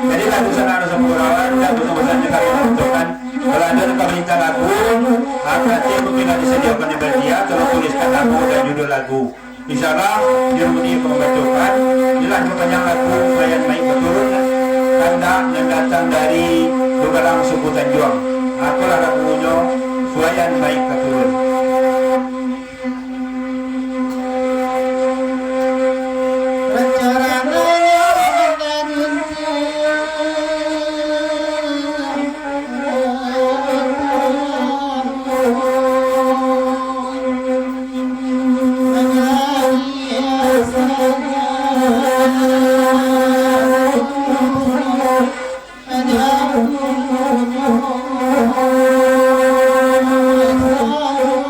Jadi lagu Senara Sempurawan dan penulisannya kami tentukan. Kalau ada yang minta lagu, hati mungkin disediakan di media. Kalau tuliskan lagu dan judul lagu, insya Allah diruni pembentukan. Jelas pertanyaan lagu Bayan Main Keturun Kanda yang datang dari Lugarang Suku Tanjuang. Aku lah lagunya Bayan Main Keturun. Oh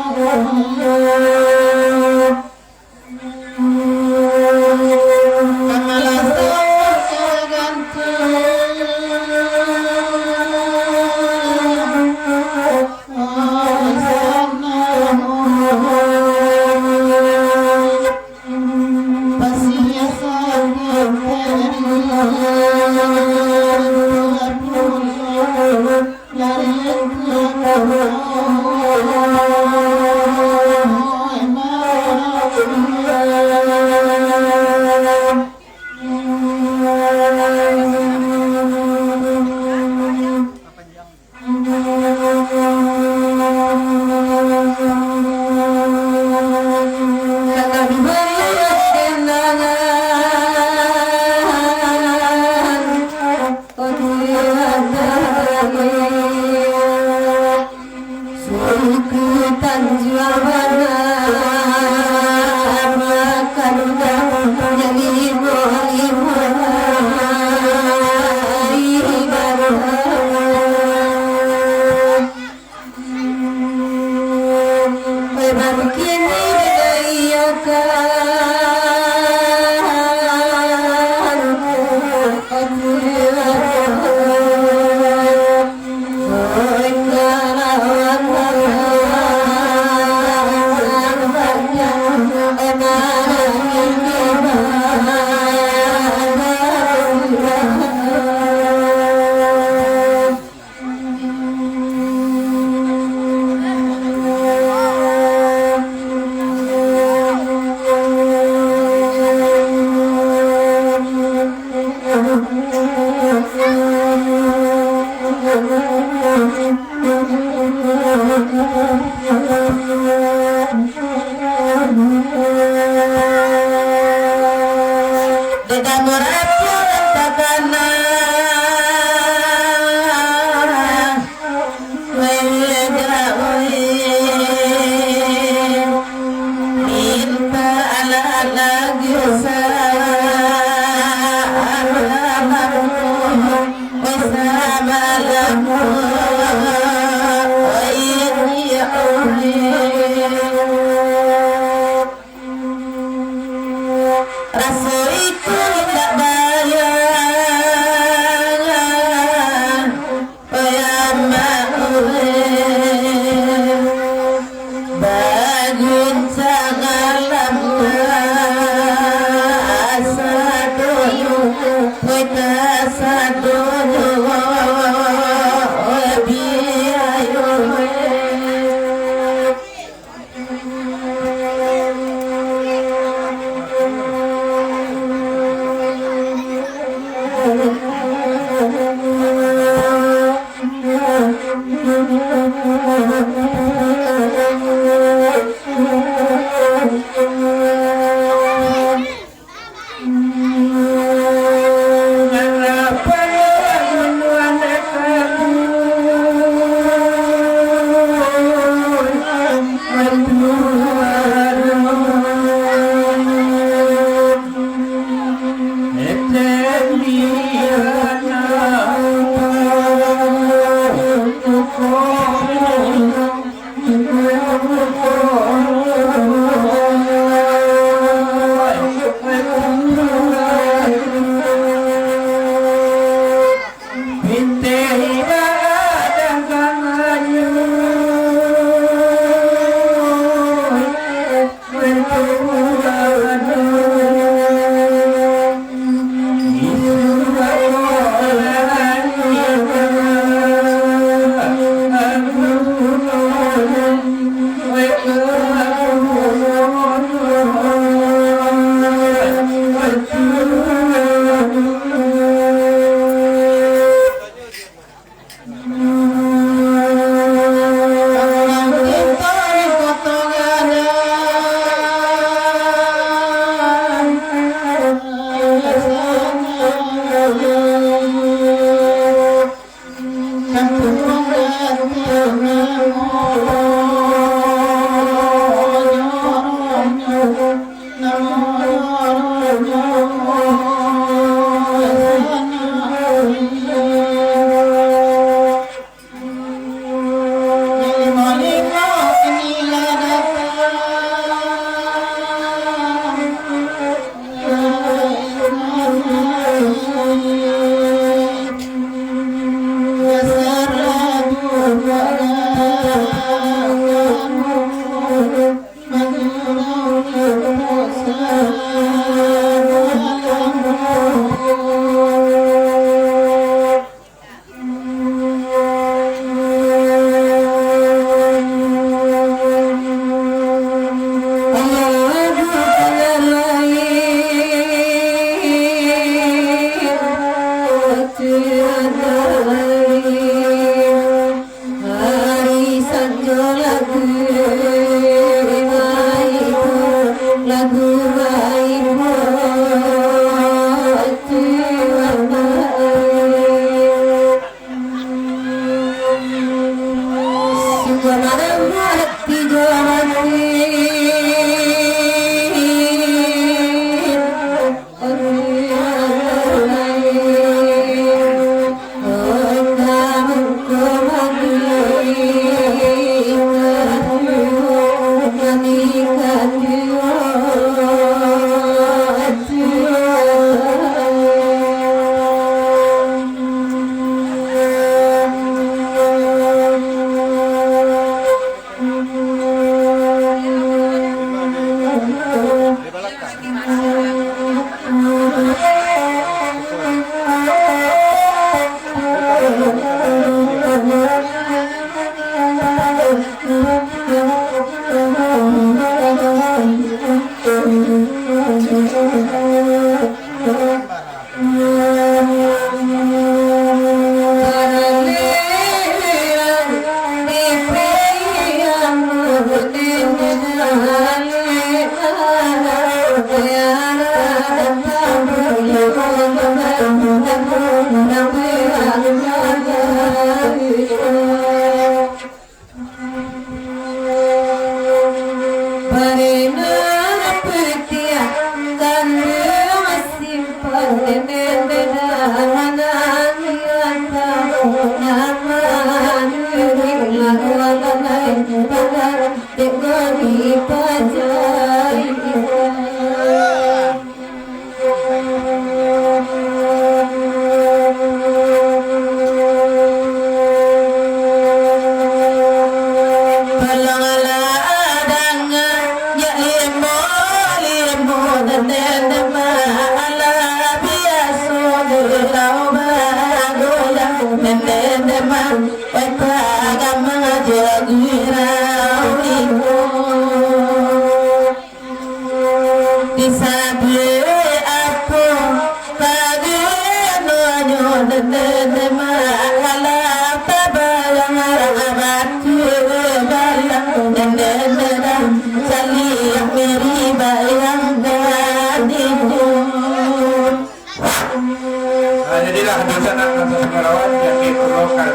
Jadilah dosa nak merawat yang diperlukan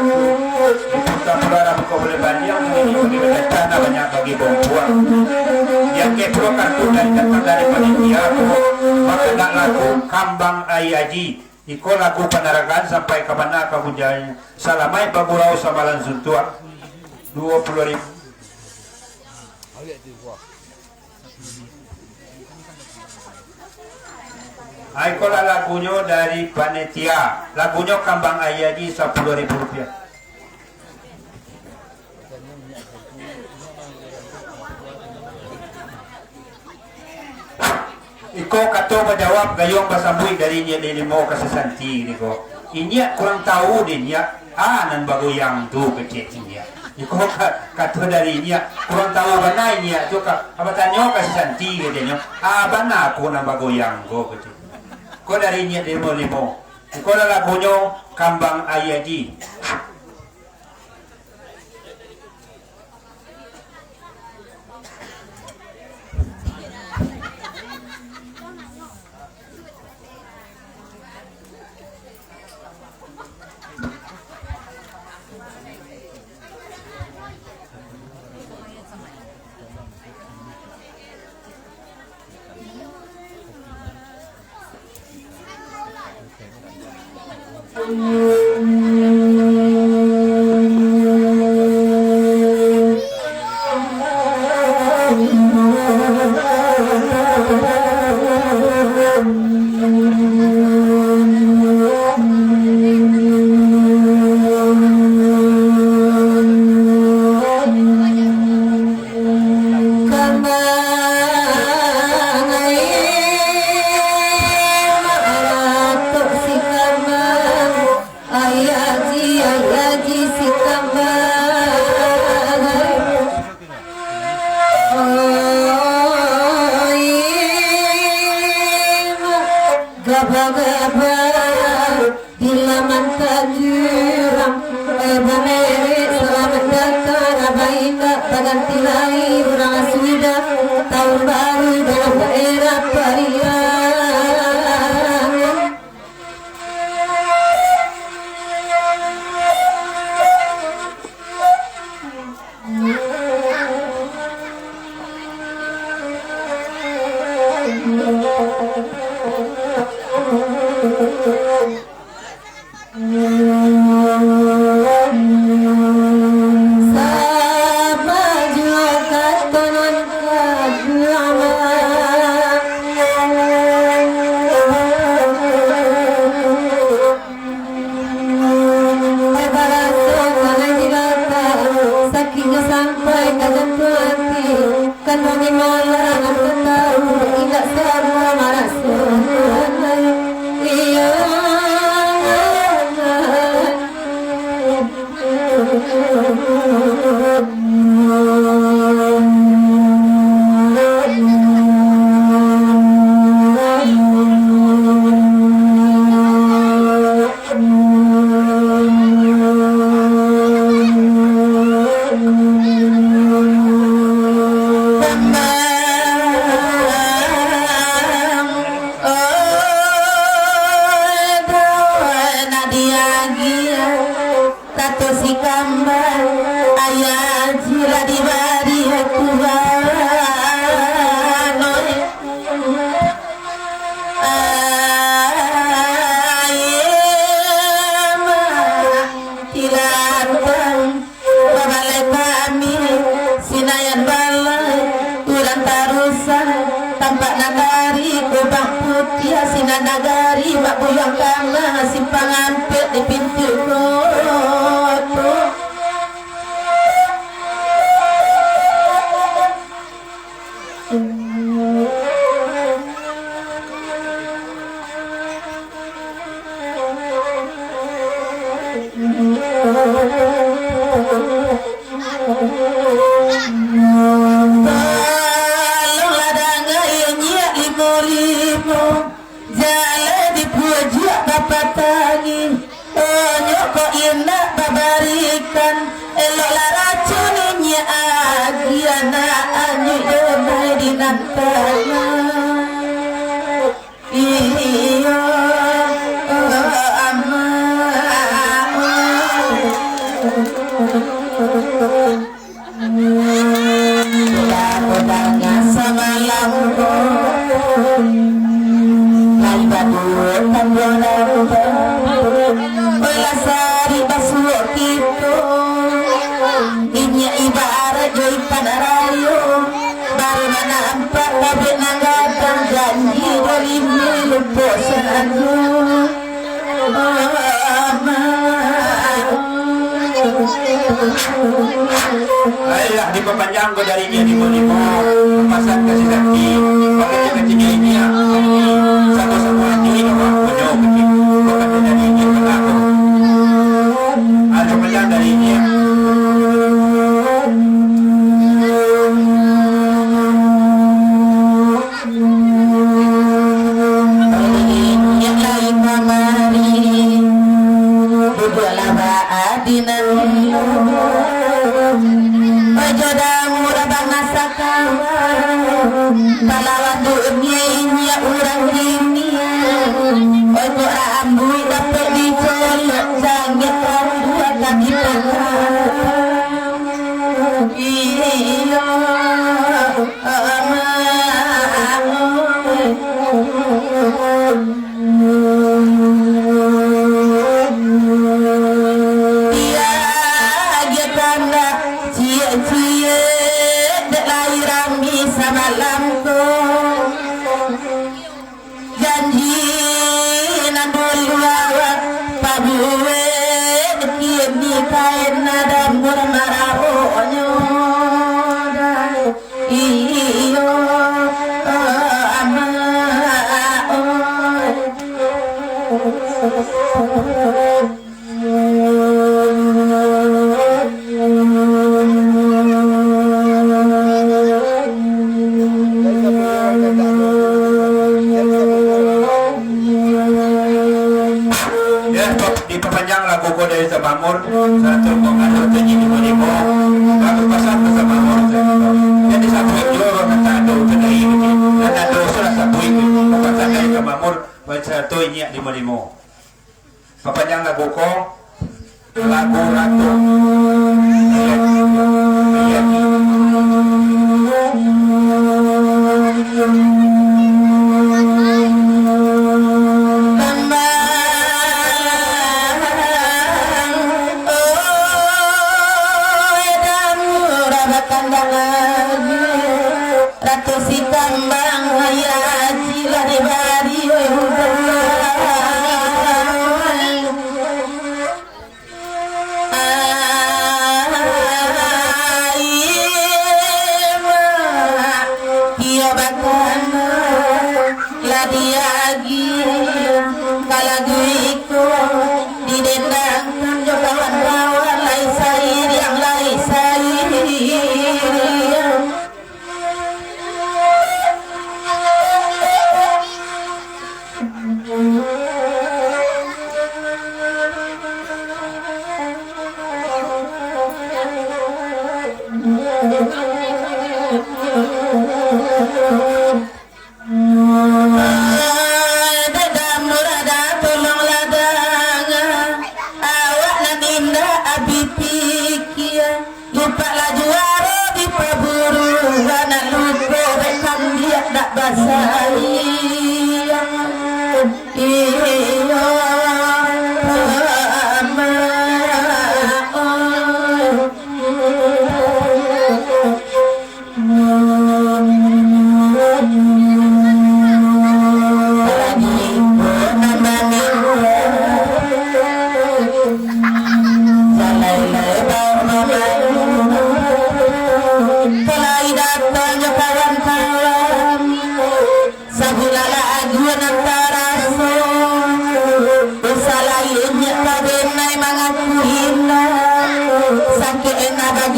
kita berharap kau boleh banyak ini bagi tanah banyak bagi perempuan yang diperlukan itu dari datang dari panitia maka nak lagu kambang ayaji iko lagu penarakan sampai ke mana kamu jalan salamai bagurau samalan suntua 20.000. Aikola lagunya dari panitia, lagunya kambang ayaji 10.000 rupiah. Iko kato menjawab gayong basambui dari nya limo kasasanti niko. Inya kurang tahu dinya nan bagoyang tu kecetnya. Iko kato dari nya kurang tahu bana nya tu ka abatanyo kasasanti gedenya. Bana ko nang bagoyang go kecet. Ko dari nya limo. Iko lagunya kambang ayaji. lama si pangampil di pintu koto. Ayolah diperpanjang godarinya di Monimo, pemasan kasih sakti, pakai kecilnya ini ya, satu-satu lagi orang penyok kecil, bukan dari ini pelaku. Ada penyang dari ini. Diperpanjang lagu kode dari Samamur satu pengaruh janji di Monimo lagu pasal ke Samamur jadi satu itu orang tado tadai ini dan tado sudah satu itu pasal dari Samamur satu ini di Monimo perpanjang lagu ko lagu ratu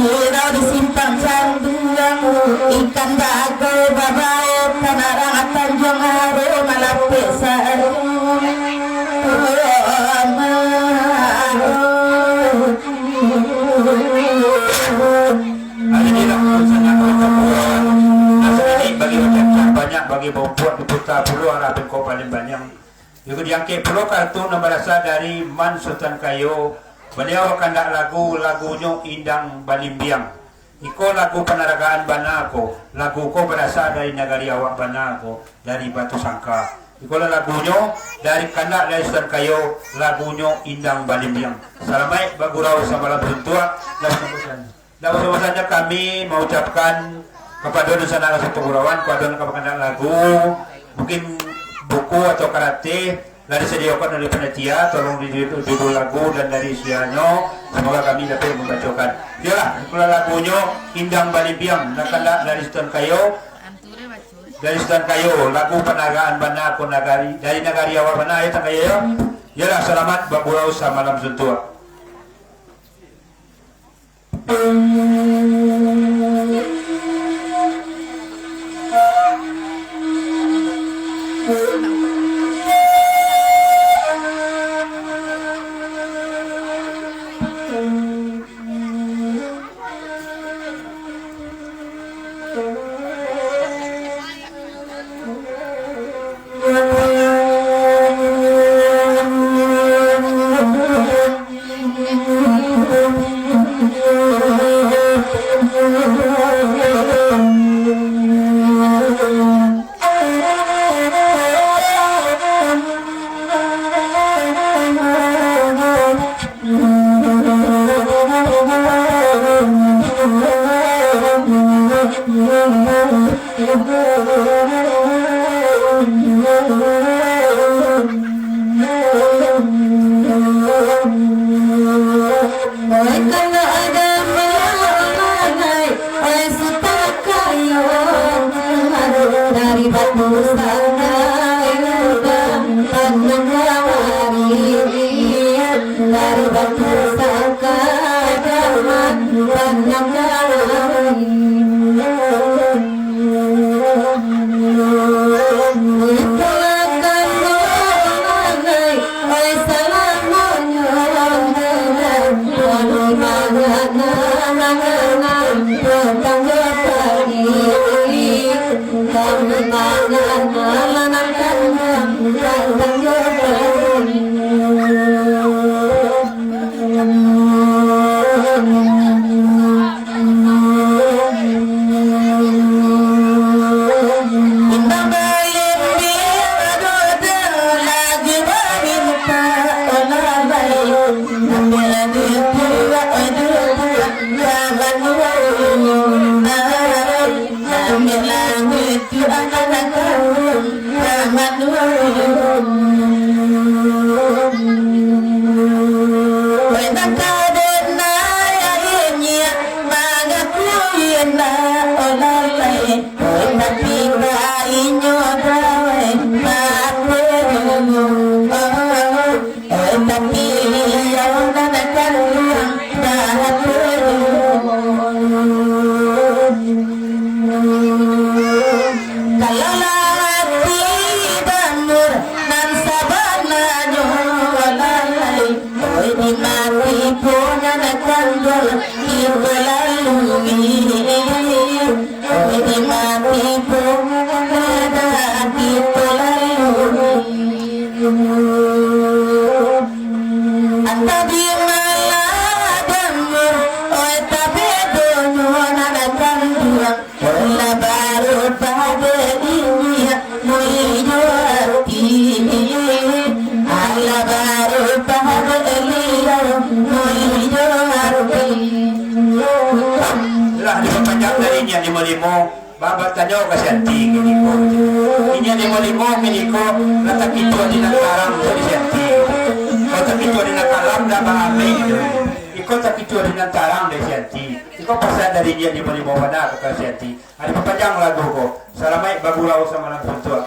Surau di simpang Canduang, ikan bago babae Tanarang Tanjung Haru Malape Sarung. Bagi ucap banyak bagi membuat di putar pulau harapin kau paling banyak. Juga diangkat pulau kartu nama rasa dari Man Sultan Kayo. Beliau akan dak lagunya Indang Balimbiang. Iko lagu penaragaan Banako. Lagu ko berasal dari negari awak Banako, dari Batu Sangka. Iko lagunya dari kandak dari Sultan Kayo, lagunya Indang Balimbiang. Salamai bagurau sama lagu tua. Dalam sambutannya kami mengucapkan kepada Nusantara Sepegurawan, kepada kepada lagu, mungkin buku atau karate, dari sediakan dari panitia, tolong judul lagu dan dari isiannya, semoga kami dapat membacakan. Yalah, itulah lagunya Indang Balimbiang, dari Sultan Kayo, lagu penagaan Bana Aku Nagari, dari Nagari Awak Bana, ya Kayo. Yalah, selamat bergurau sama malam suntua. Babat tanyo kasyanti kini ko. Inya ni malimo kini ko letak itu di nakarang so disyanti. Letak itu di nakalam da baame itu. Iko tak itu di nakarang disyanti. Iko pasal dari dia di malimo pada ke kasyanti. Ada panjang lagu ko. Salamai bagurau sama lang suntua.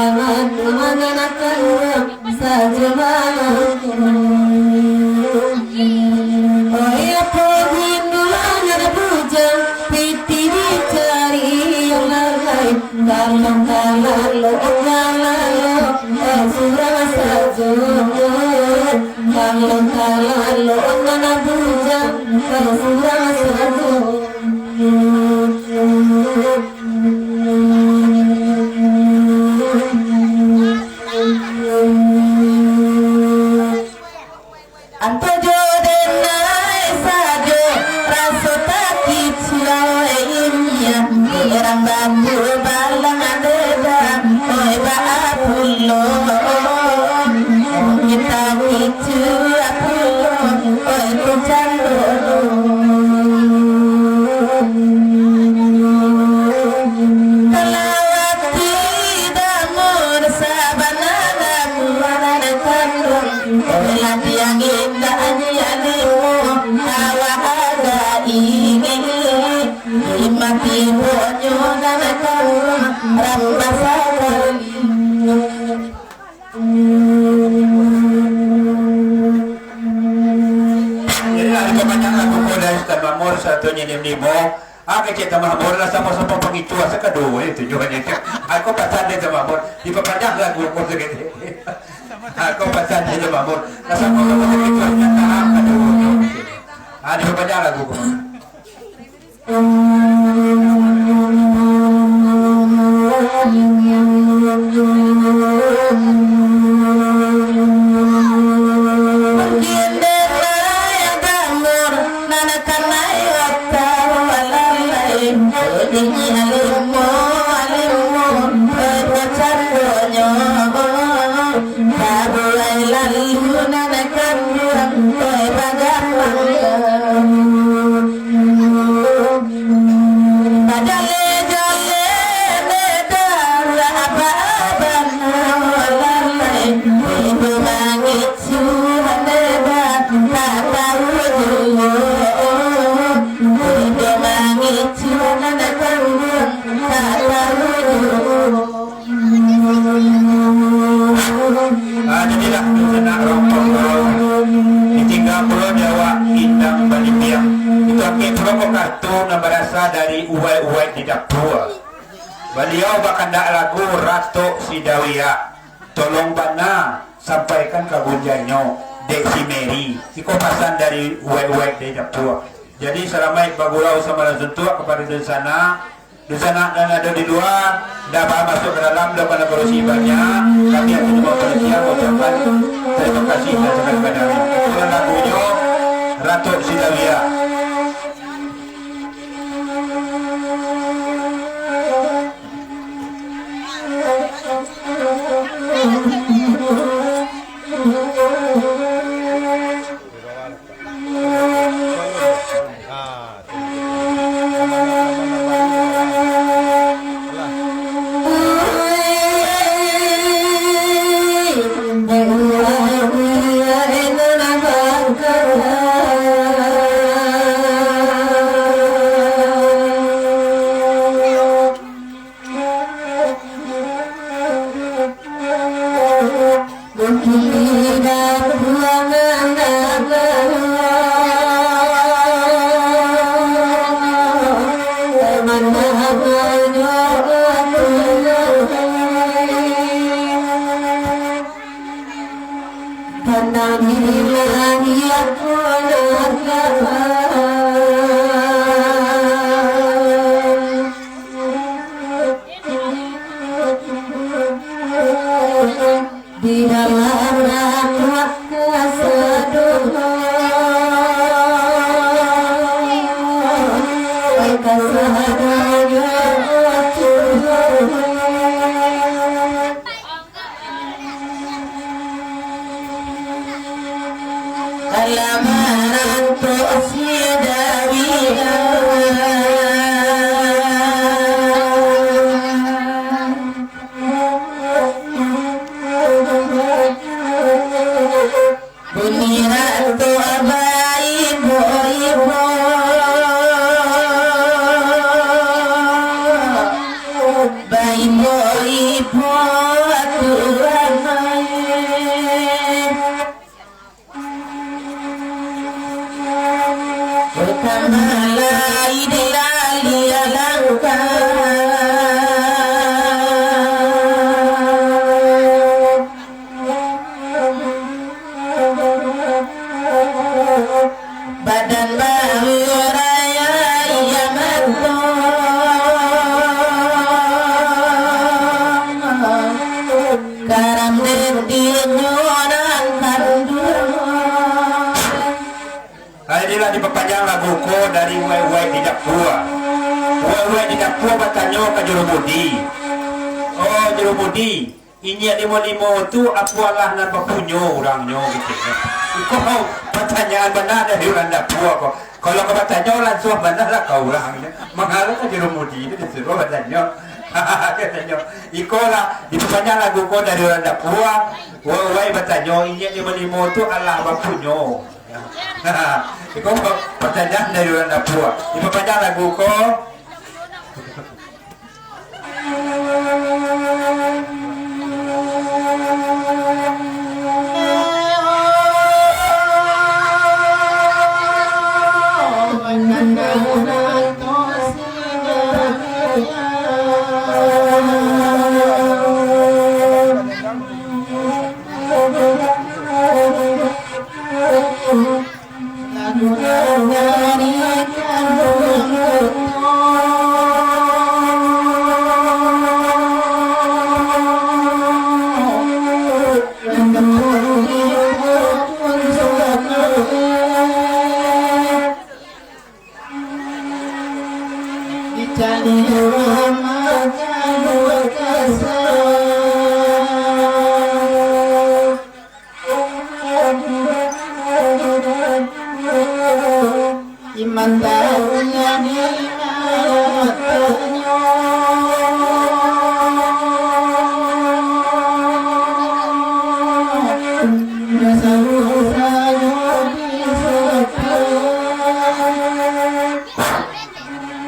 kalangan mengenakan saja malam. Oh ya pembindulan ada bujang piti dicari yang lain. Kalau surah saja. Kalau nana bujang surah saja. Anto jodena sajo raso takit silawe imya irang bambu balang adeda oi ba apullo kita kicu apullo oi kucando kalawati damur sabana damur kandung lati yang indah alimu hawa ada ingin mati bonyo dan kandung rambasakan. Jadi ada kebanyakan buku dari Ustaz Mamur satunya Nimo. Aku cerita Mamur lah sama-sama pengicu sekedua itu tujuannya. Aku pasan dia Mamur diperpanjang lagu segitu. Aku pasan dia Mamur lah sama-sama pengicu tak ada diperpanjang lagu. Jadilah senak rompong ditinggal pulau Jawa Indang Balipiang itu aktif rokok kartu yang berasal dari uai-uai di dapur. Beliau bakandak lagu Ratu Sidawia tolong bana sampaikan ke Gunjanyo Dek si Mary iko pasan dari uai-uai di dapur. Jadi selama bagulau sama langsung tua kepada Dusana dan ada di luar dapat masuk ke dalam dapat berusi banyak. Kami akan mempersiapkan mengucapkan terima kasih dan sekali pada itulah lagunya Ratu Sidawia. Di dalam Bye. inilah diperpanjang laguku dari Wai di Dapua. Wai di Dapua bertanya ke Jurumudi. Oh Jurumudi, ini ada limo tu apalah nan bapunyo orangnya gitu. Kau pertanyaan benar dari orang Dapua kok. Kalau kau bertanya langsung benar lah kau orangnya. Mengalah ke Jurumudi itu disuruh bertanya. Katanya, ikolah diperpanjang laguku dari orang Dapua. Wai bertanya ini ada limo tu Allah bapunyo. Iko pertanyaan dari orang Dapua. Diperpanjang laguku.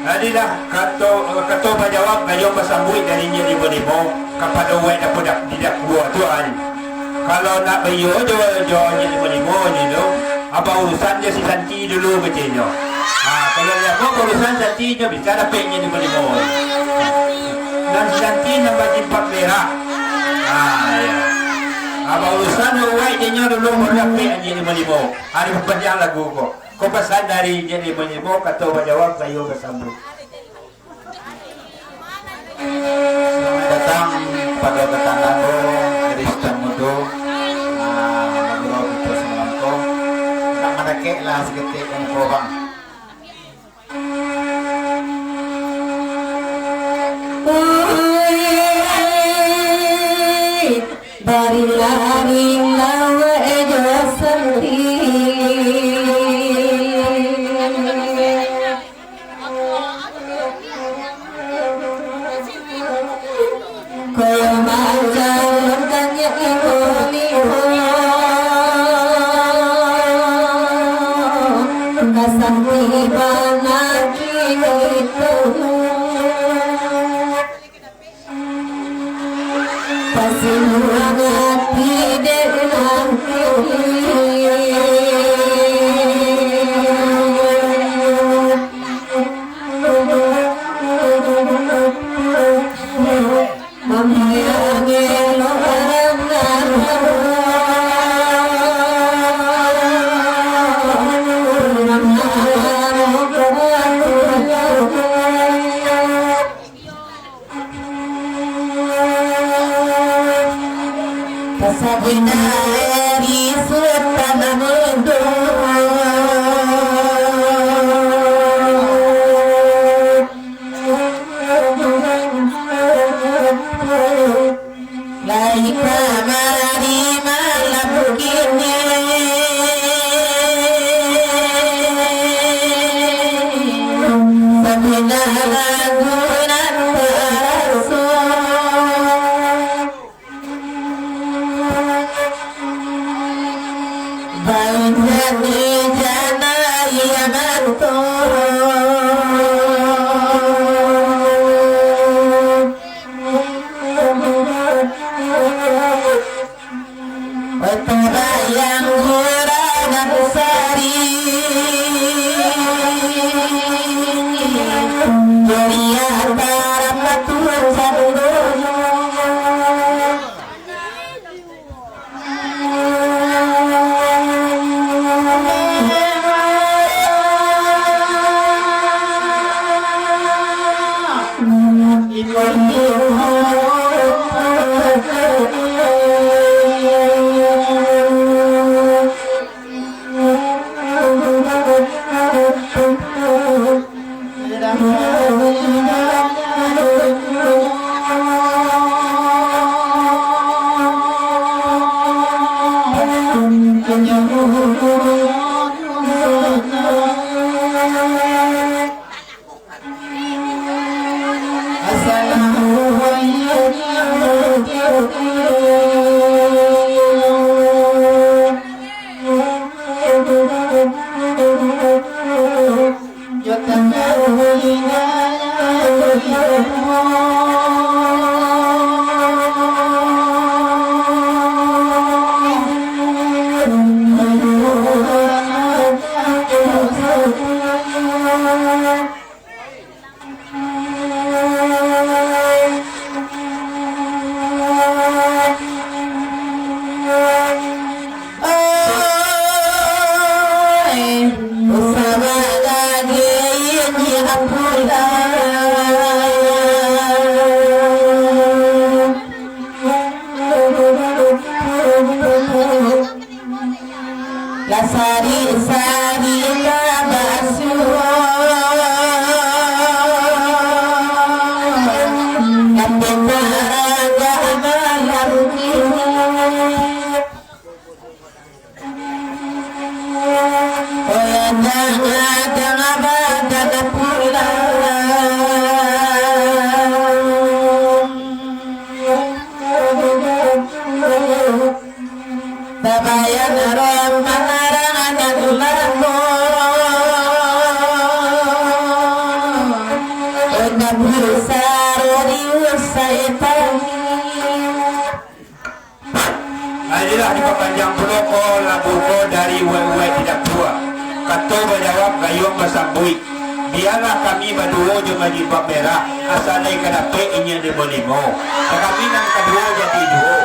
Adilah kato jawab ngayon pasambui dari nya limo kepada wet apa dak tidak buat tuan. Kalau nak bayo jo nya limo ni do. Apa urusan dia si Santi dulu kecilnya. Kalau dia mau urusan Santi dia bisa dapat nya limo. Dan si Santi nambah jimpak merah. Ya. Apa urusan wet dia dulu mau dapat nya limo. Hari panjang lagu kok. Kau pesan dari jadi menyebut kata jawab saya bersambung. Selamat datang pada tetanggaku Kristen Mudo. Ngobrol kita semalam ko. Tak merekek lah seketik kau bang. Barilah lawa ejo Lasari-sari kabasuo Kapitaraga malarki Oyadang abadang pulang Tabayan ram mangarangan lamu Oda besar diusaitan Inilah diperpanjang peloko lagu ko dari wewe tidak tua. Kato menjawab gayung bersambui. Biarlah kami berdua juga di bab merah. Asalnya kadape inya di bolimo. Kami nang kedua jadi dua.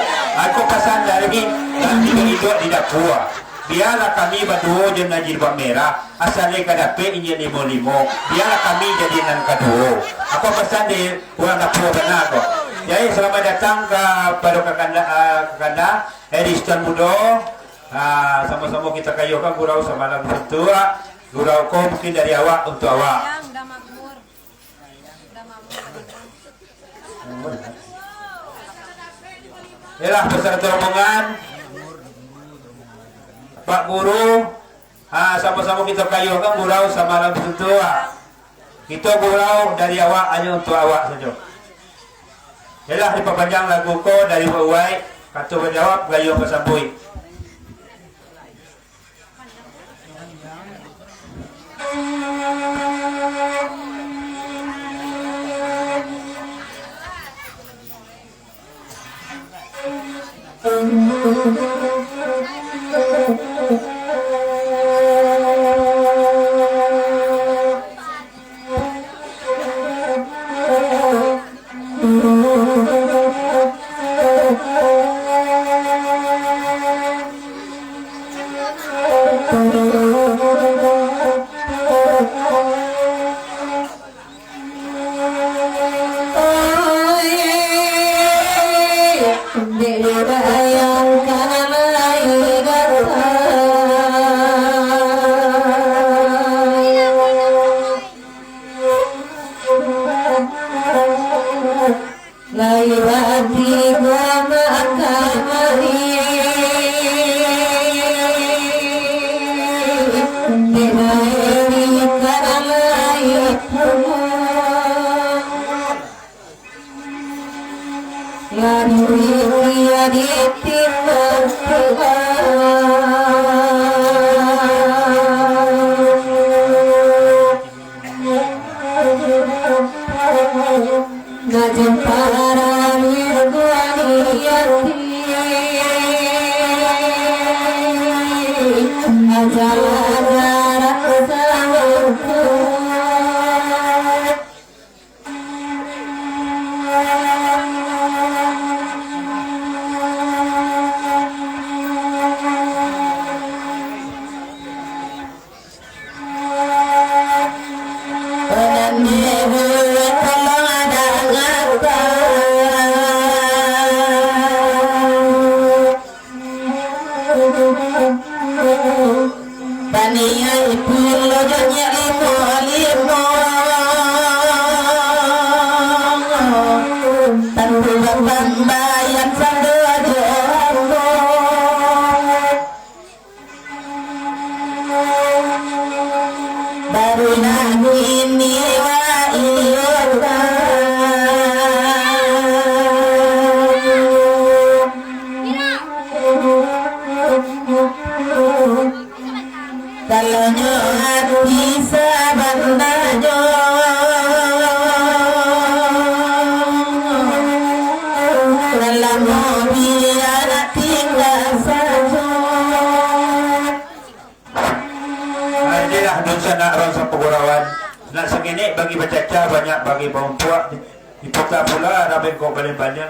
Aku pesan dari dan juga hidup tidak tua. Biarlah kami berdua juga di bab merah. Asalnya kadape inya di bolimo. Biarlah kami jadi nang kedua. Aku pesan di orang dapur benar kok. Jadi selamat datang ke Paduka Kanda Edistan Mudo. Sama-sama kita kayukan gurau semalam tua. Gurau ko mungkin dari awak untuk awak. Yalah beserta rombongan Pak Guru. Sama-sama kita kayukan gurau semalam tua. Kita gurau dari awak hanya untuk awak saja. Yalah diperpanjang lagu ko dari Wawai. Kata berjawab gayung bersambui.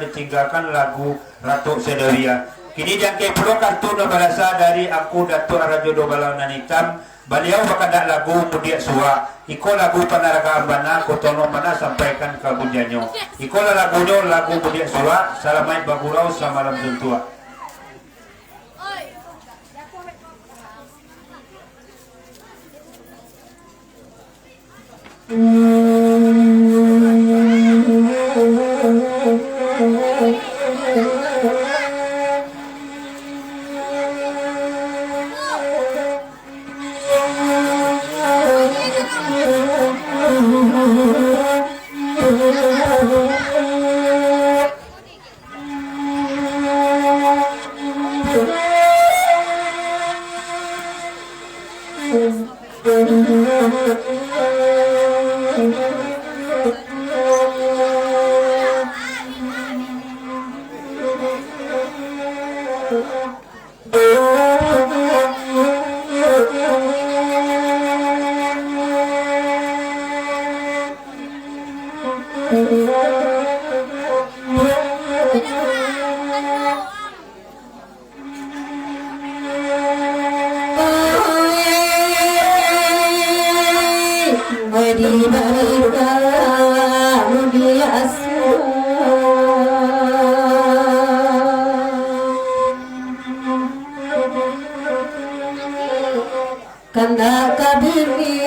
Ditinggalkan lagu Ratu Sedaria. Kini yang ke pulau kartu na balasa dari aku Datuk Rajo Dobalangan Hitam. Beliau berkata lagu Mudia Suwa. Iko lagu Panaraga Ambana Kotono mana sampaikan ke bunyanyo. Iko lagunya lagu Mudia Suwa. Salamai bagurau samalam juntua. Kanda kabiri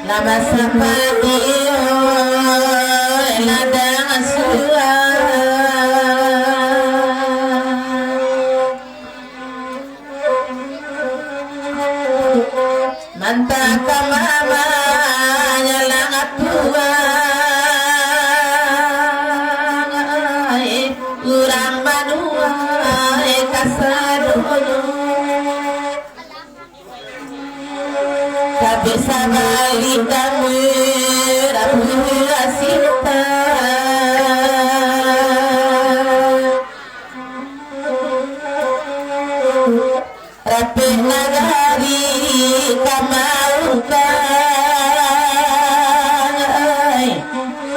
Lama sapati ladang asua mantaka mama nyalang atua urang manua kasadono tapi sabali kamu rabu asita rapi nagari kamaukan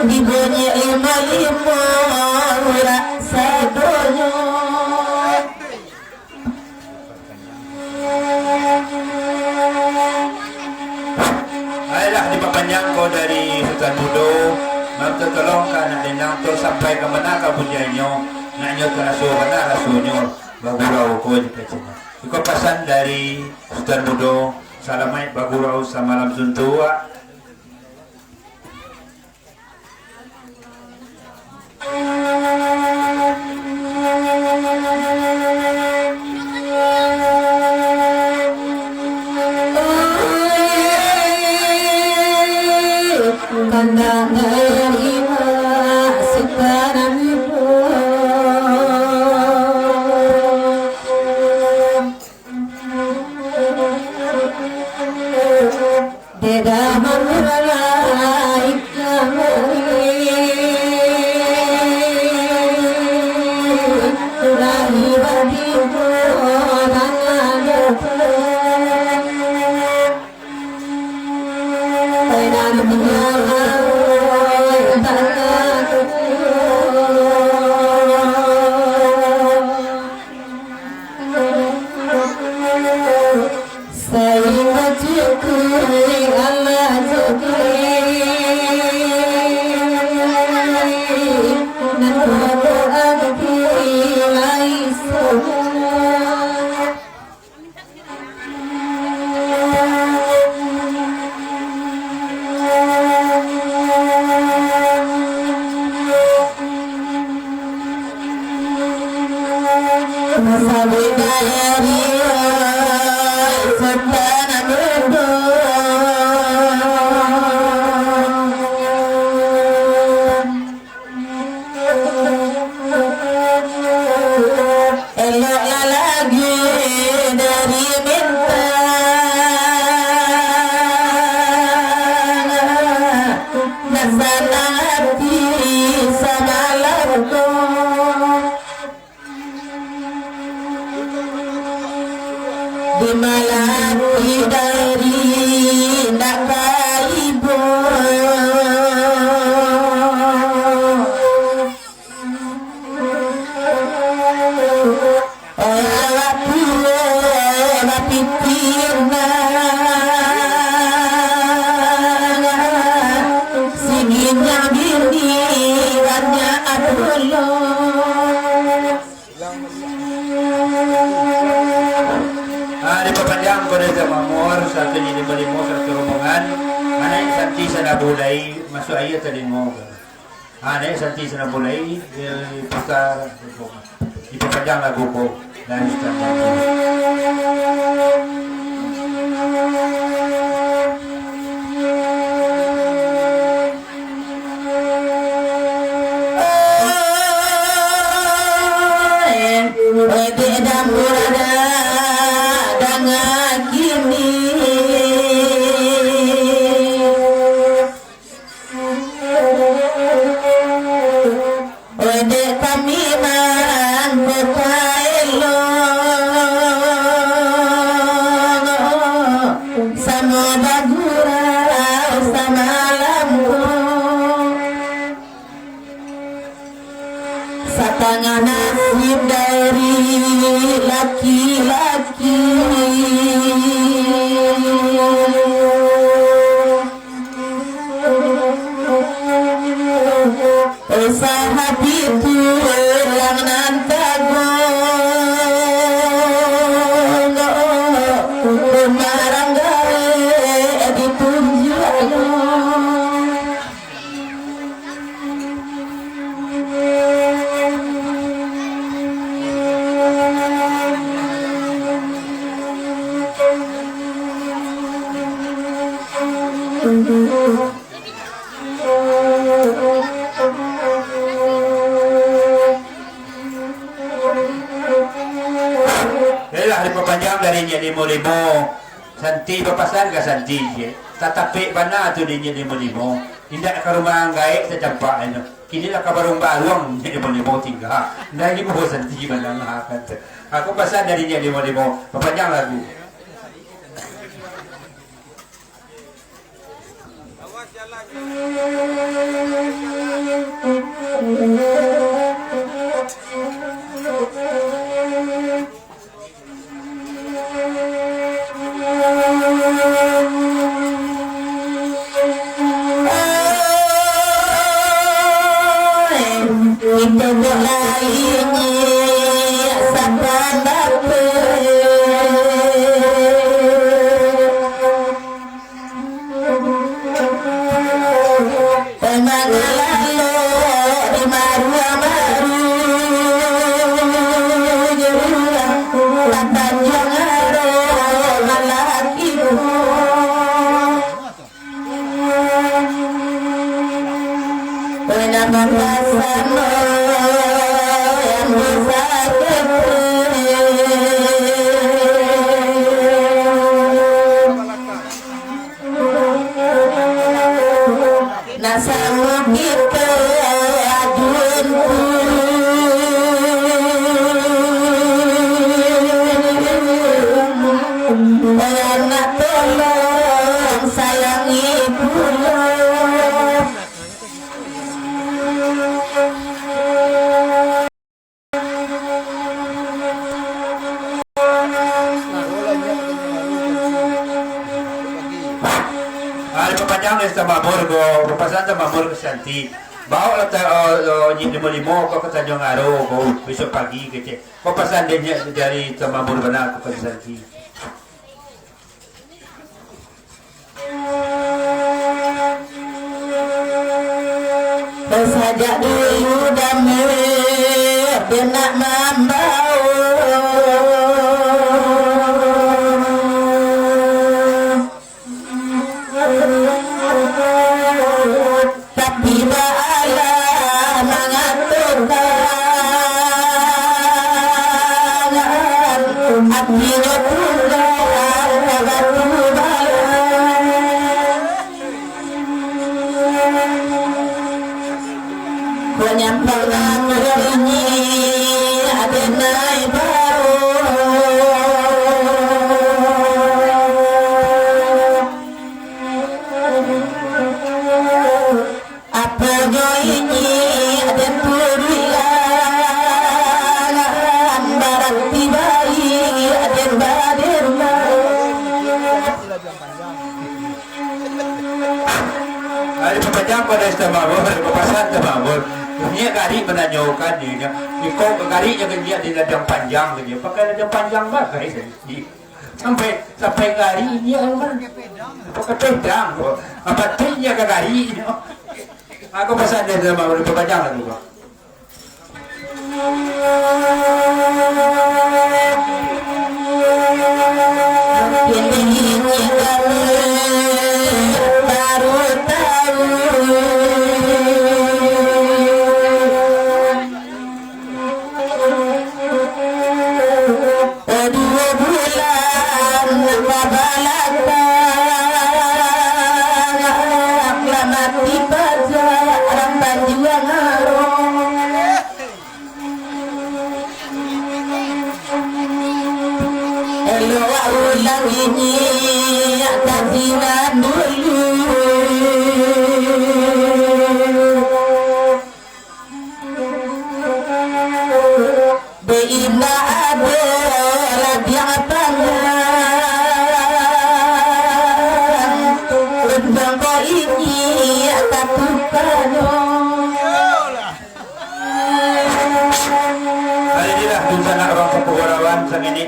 dibunyi lima rak sadonyo. Ayolah diperpanjang kau dari Sultan Budo, mampu tolong kan dinang tu sampai ke mana kau punyanya, nanya ke rasul mana rasulnya, bagurau kau juga cina. Ikut pesan dari Sultan Budo, salamai bagurau samalam suntua. Dimalaki dari nakaibu rapipirna siginya biriwannya adolo Dipapanjang ko rin sa mamor sa atin yung limo sa turumungan. Anay, santi sa nabulay, masuaya sa din mo. Anay, santi sa nabulay, ipapanjang lagu ko. Dahil sa Satanga nasib dari laki-laki sahabat itu yang nantagong marang gawe ditunjuk panjang dari nya 5.000 santi papasan ka santi tatapi ba na ito din nya 5.000 hindi ka rumah gaik sa campa ano kini lah kabarong baluang nya 5.000 tingga hindi mo santi ba na hakat ako pasan dari nya 5.000 papanjang lagu awas jalan sa Mamurgo, papasan sa Mamurgo Santi. Bawa lang limo ko sa yung araw ko, besok pagi kasi. Papasan din niya dari sa Mamurgo na ako sa Santi. Sajak dulu damai benak mambau tapi bala mengaturkan hatinya pulang batu penyampaian ini ada naik baru pada istamabul, kepasan istamabul. Ini kari menanyakan dia. Iko kari yang dia di ladang panjang dia. Pakai ladang panjang bagai sampai kari ini orang pakai pedang. Apa tuhnya ke kari ini? Aku pesan dia istamabul panjang lagi kok.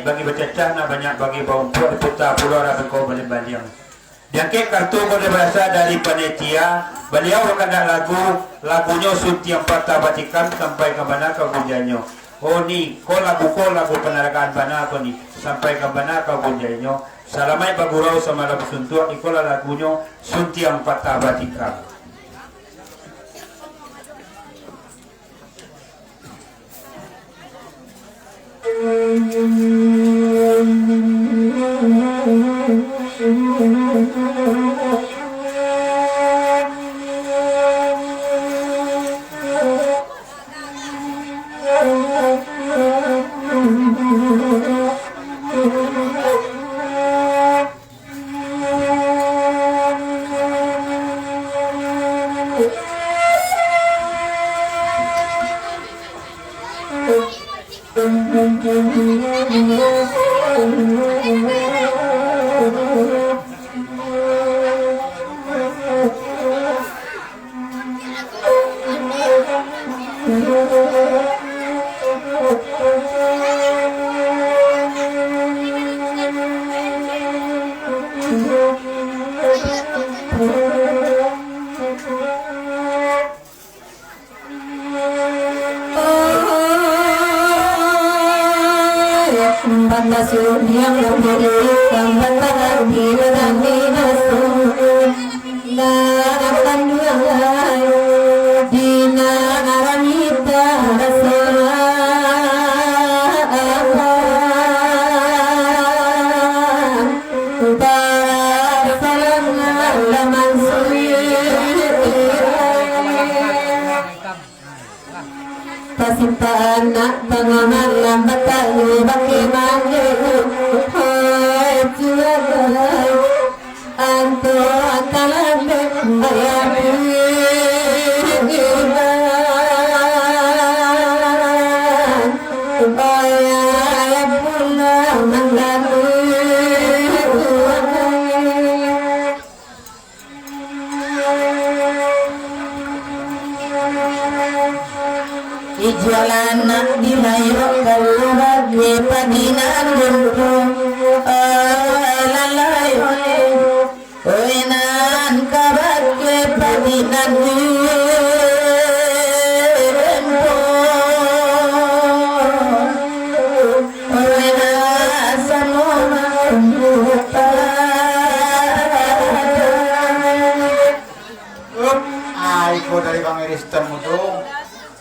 Bagi bercacah na banyak bagi bawang puta pulau rabengko baliang. Yang ke kartu boleh berasal dari panitia. Beliau akan ada lagunya sunti yang patah batikan sampai ke mana kau gunjanya. Oh ni, ko lagu penarakan bana ko ni sampai ke mana kau gunjanya. Salamai bagurau sama lagu suntuk ikola lagunya sunti yang patah batikan.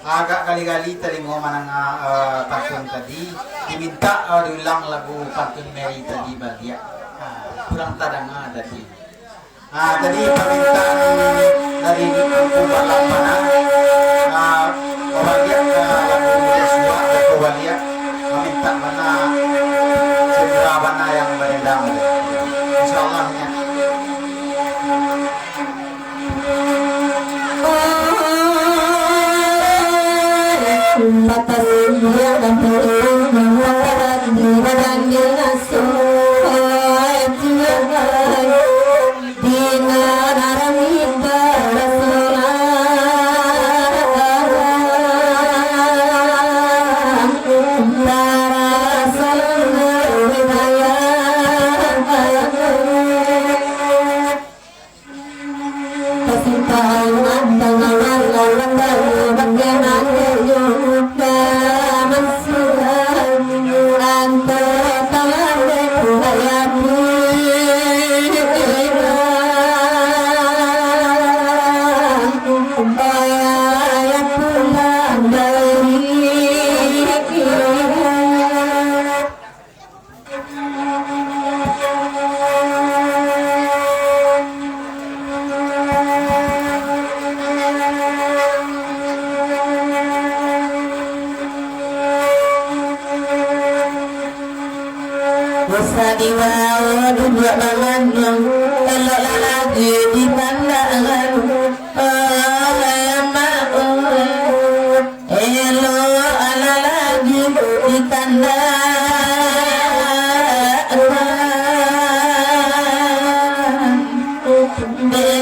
Agak kali-kali telingo manang pantun tadi diminta diulang lagu pantun Mary tadi bagia kurang tadanga tadi. Tadi permintaan dari Angku Balapana bagia lagu Yesua lagu bagia meminta mana cendera mana yang berendang. Insyaallah ya. Batas dia dan mengatakan di badannya nasuh dengan arami rasulullah Musa diwao dua mangan elok lagi di pandangan elok ala lagi di tandangan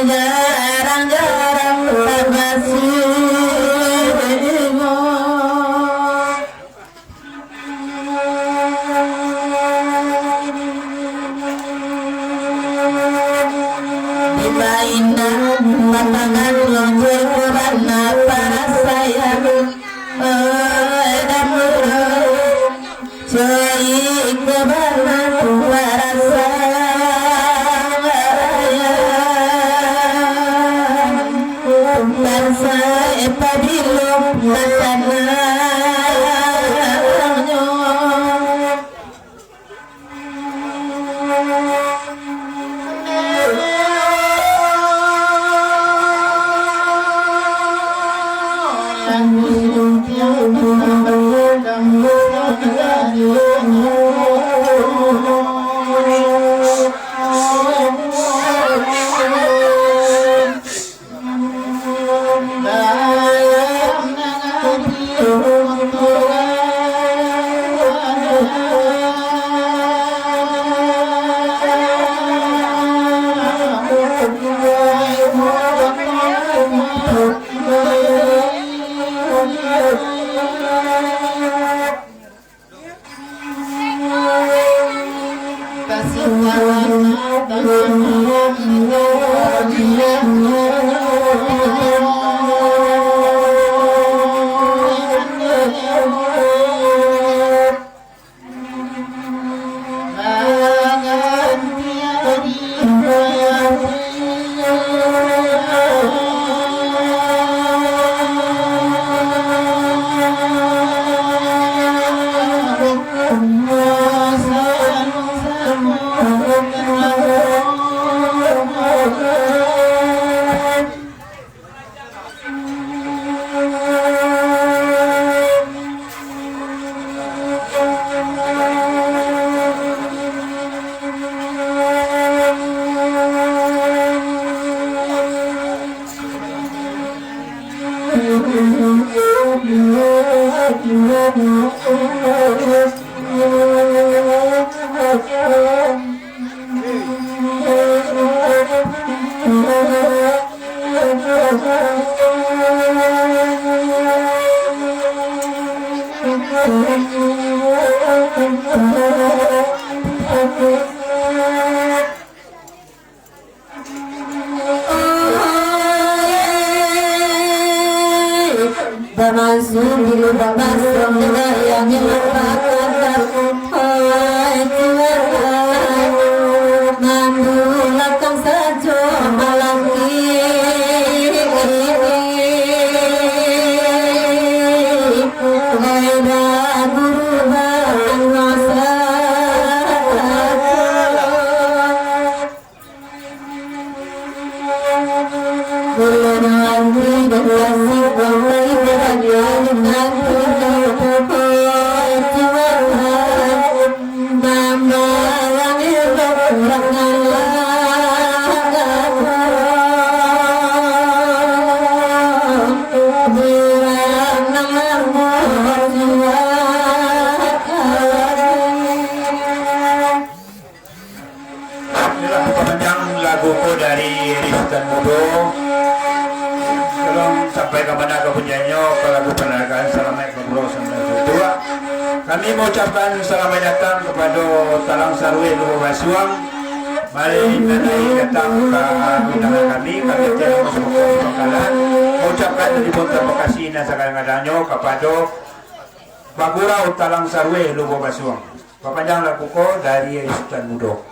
jarang-jarang tabasimo mainan patangan lonjol karena para sayang cuy kemana para sayang bangsa epadilum nasana Kami mengucapkan selamat datang kepada Talang Sarwe Lubu Basuang. Mari nanti datang ke undangan kami tidak masuk ke Bangkalan. Mengucapkan terima kasih dan segala-galanya kepada Bagurau Talang Sarwe Lubu Basuang. Papanjang lakuko dari Sultan Mudo.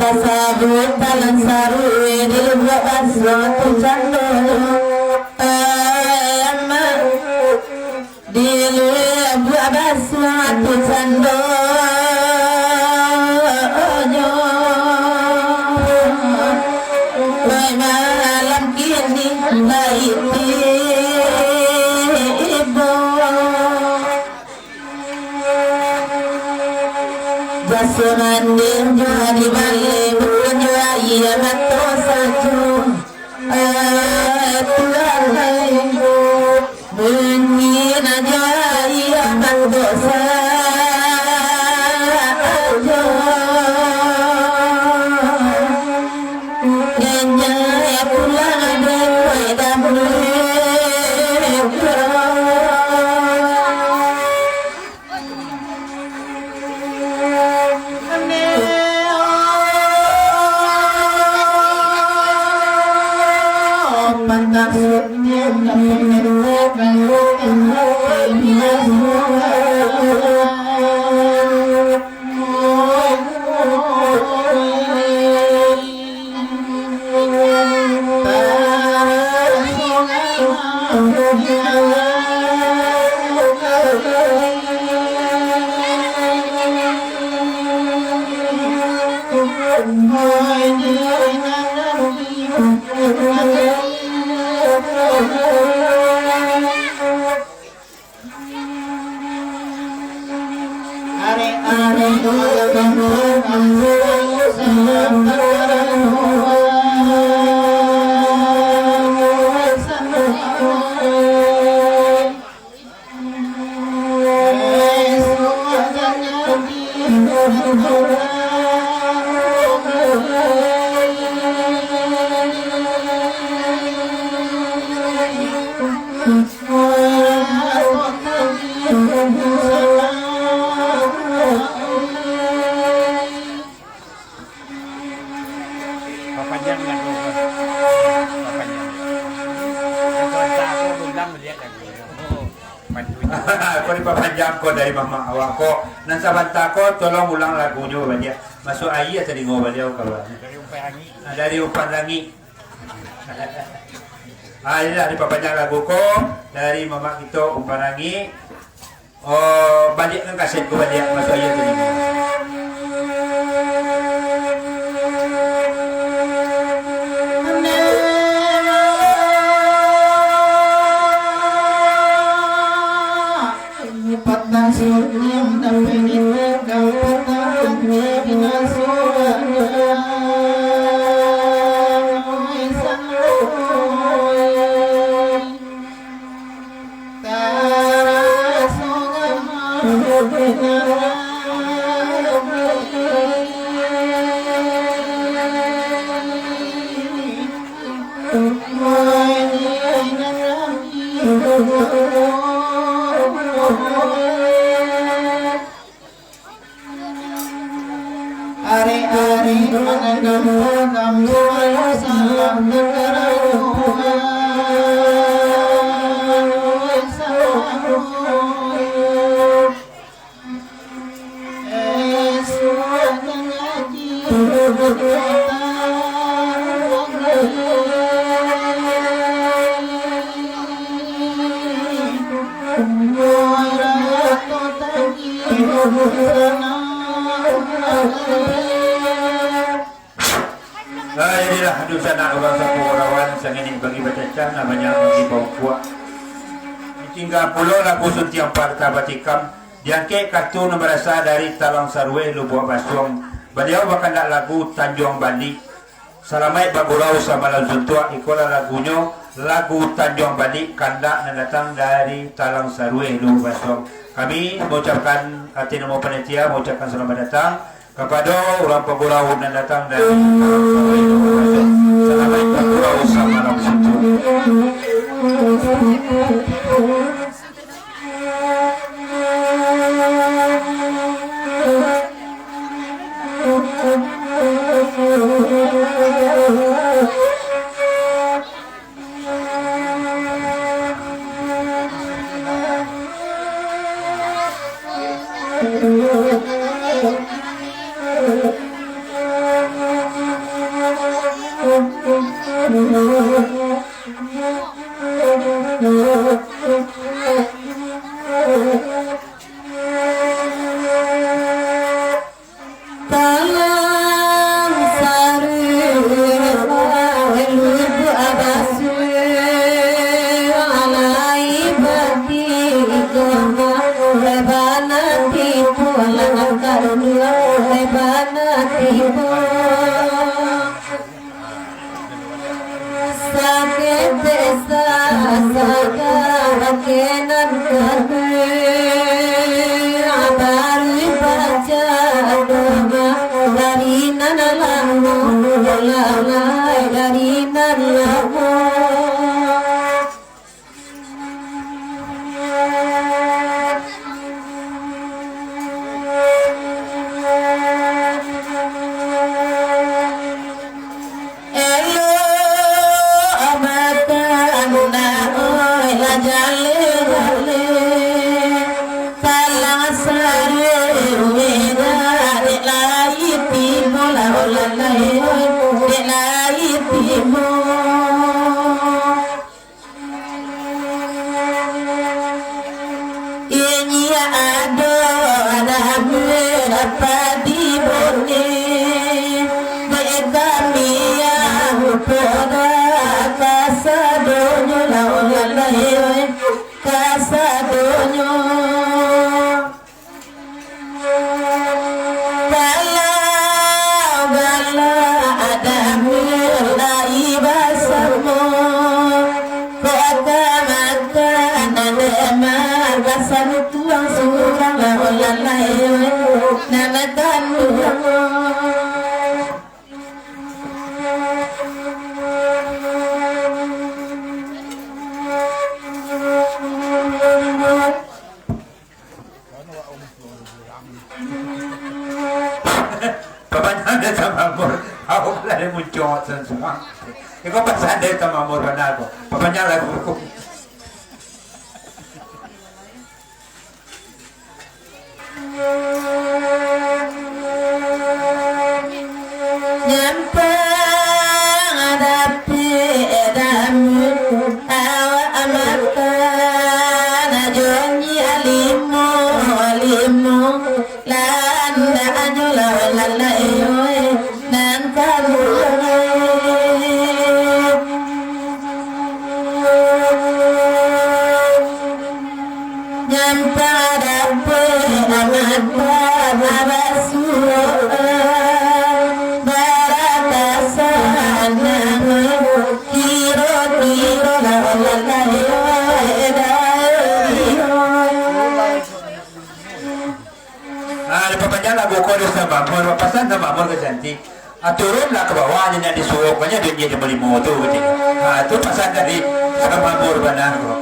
Tasawuf sarwe dilwa basro tucando amma dilwa basro tucando malam kini baiti ibu jasuran ninja di balik menjua ia matrosaku Tuhan bunyi naja ia matrosa Ako ipapanjam ko dari mama awak ko. Nang sabanta ko, tolong ulang lagunya badia. Masuk ayi atau di ngobal dia kalau. Dari umpan langi. Ini dari papanjang lagu ko dari mama kita umpan langi. Oh, balik kan kaset ko badia masuk ayi atau di ngobal. Inilah dusana orang Sapurawan sang ini bagi baca namanya bagi bawah. Tinggal pulau lagu suntiang parta batikam diangke kartu berasal dari Talang Sarwe Lubuk Basong. Beliau bahkan lagu Tanjung Bali. Salamai bagurau sama Lalzuntua ikola lagunya lagu Tanjung Bali kandak yang datang dari Talang Sarwe Lubuk Basong. Kami mengucapkan hati nama panitia mengucapkan selamat datang kepada orang pegurau yang datang dari Talang Sarwe Lubuk Basong. Salamai bagurau sama Lalzuntua. Papanya sa mamor, ako pala rin mo Johnson semua. Ikaw pa saan dito mamor ka na ako. Papanya lagu ko. Mamor, pasan sa mamor ka cantik. At turun lah ke bawah niya disuok kanya doon niya malimoto gitu. Ah, itu pasan dari sa mamor banan ko.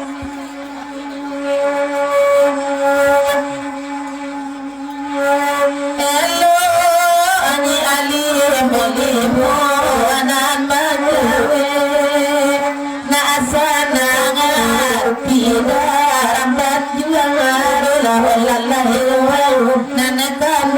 Hello, ani ali molimo anan magawe na asana ngapida rambat juang arola la nanakan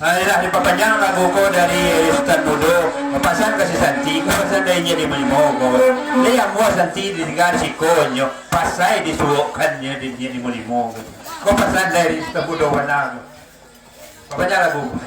Inilah dipapanjang lagu ko dari Ustaz Mudo. Pasan kasi Santi, pasan dari niya di Malimogo. Liang mo Santi di tiga si konyo, pasay di suokan niya di niya di Malimogo. Ko pasan dari Ustaz Mudo wanang. Papanjang lagu ko.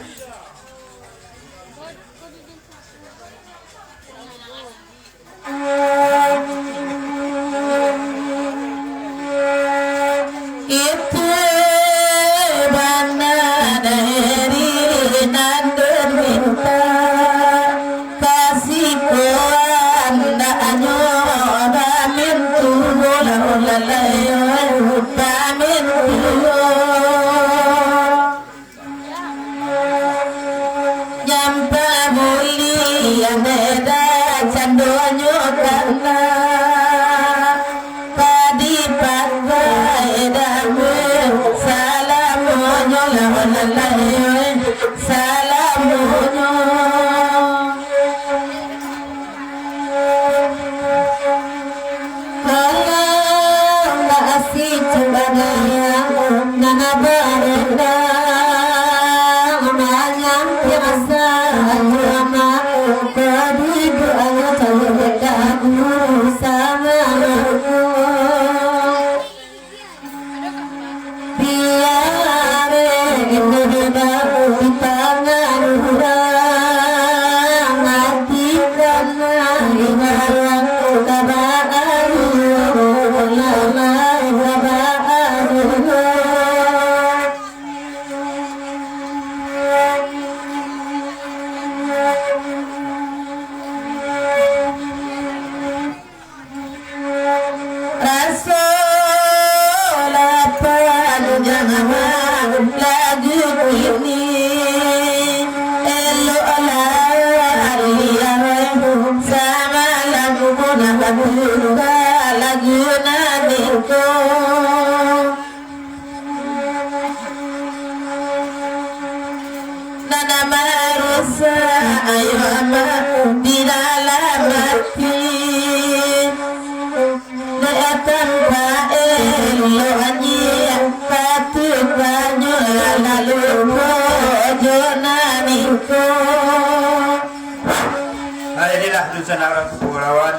Inilah dusun orang kepulauan.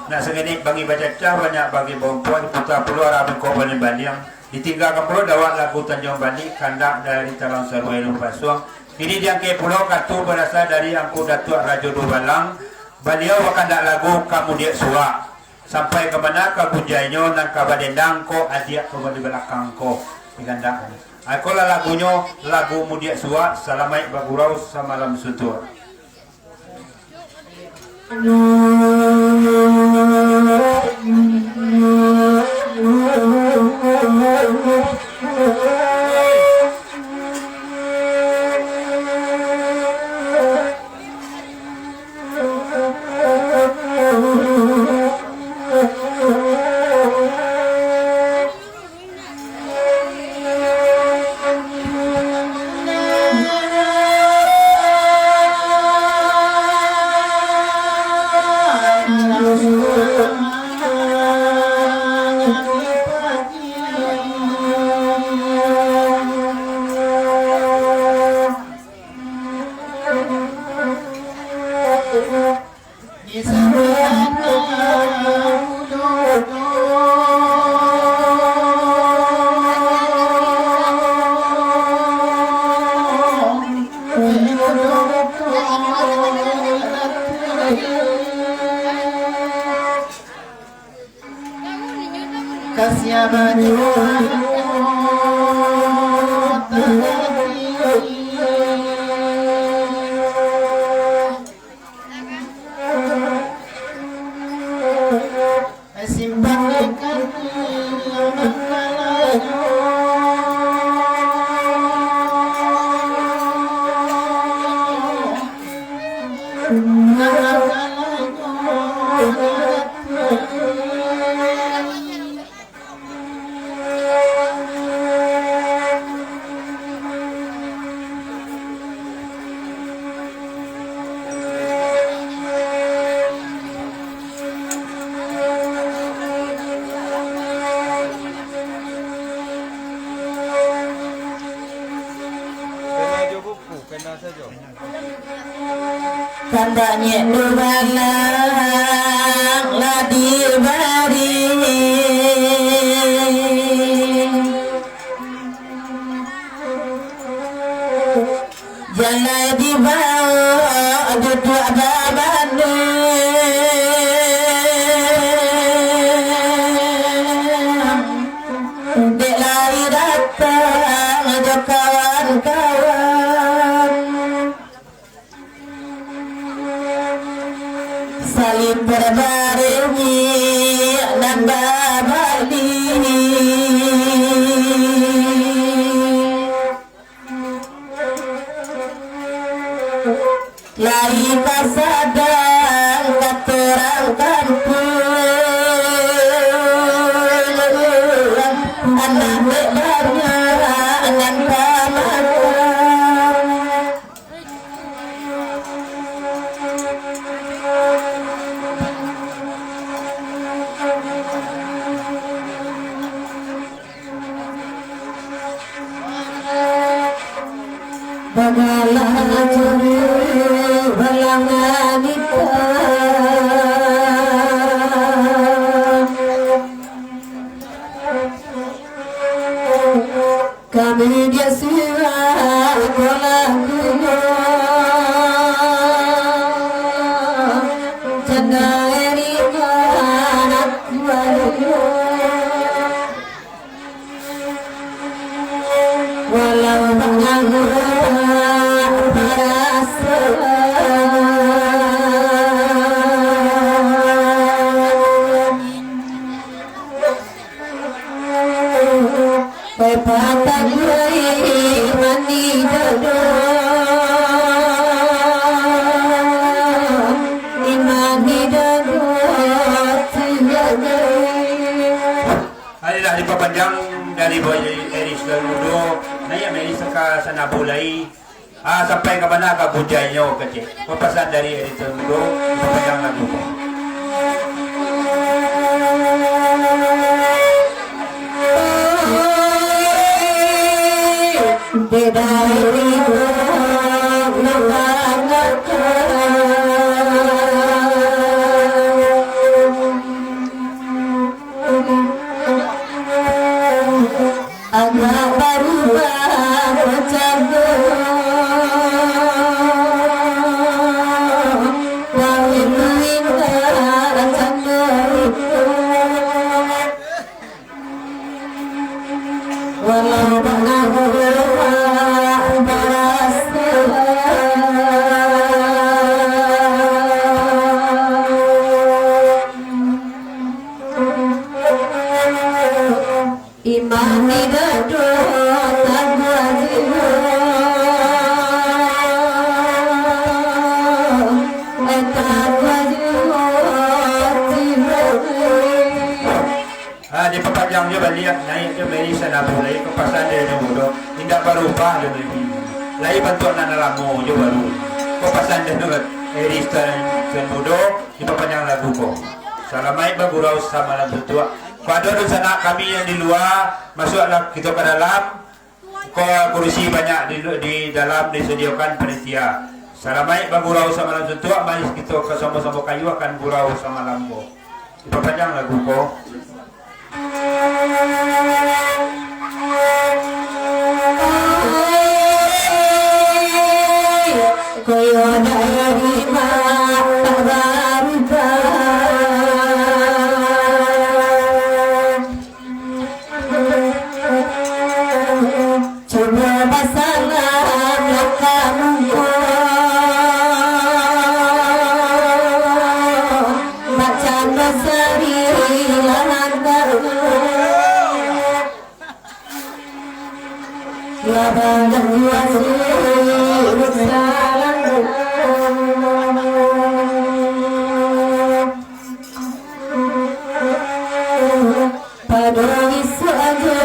Nak segini bagi baca cah banyak bagi perempuan putra pulau Arab kau balik Bandiang ditinggalkan pulau dawat lagu Tanjung Bandi kandak dari Talang Sarwai Lumpasuang. Ini dia ke pulau Katu berasal dari Angku Datuk Raja Dubalang. Beliau akan dak lagu kamu dia suak sampai ke mana ke Bunjainyo dan ke Badendang ko adik ke di belakang ko dikandak. Aku lah lagunya lagu mudia suak salamai bagurau samalam sutur. Tandanya dubalang ladi bari Jalai di bawah duduk babane Dek lari datang ada kawan-kawan saling berbarengi dan berbalik lari pasadang katorang kampung anak lebarnya dengan kamar Bagalah curi balangan kami dia surat kolaknya jangan erikan aku walau banyak merasa patah mani dodo imani dodo Adalah diperpanjang dari Boy Eris dan Mudo na yan may isa ka sa nabulay sampai ka ba na kabudya nyo kasi papasan dari Eris dan Mudo diperpanjang lagu ko agak berubah macam walau imani dadu diperpanjang dia balik naik dia beli sana boleh kepasan dia yang bodoh tidak berubah dia beli lagi bantuan anak lamu dia baru kepasan dia dengan Eris dan bodoh diperpanjang lagu ko salamai bagurau sama lagu tua pada di sana kami yang di luar masuklah kita ke dalam kursi banyak di dalam disediakan panitia salamai bagurau sama lagu tua mari kita ke sama-sama kayu akan gurau sama lambo diperpanjang lagu ko koyo dari mata coba pasangan kamu macam besari lahan ya banyak pada wisata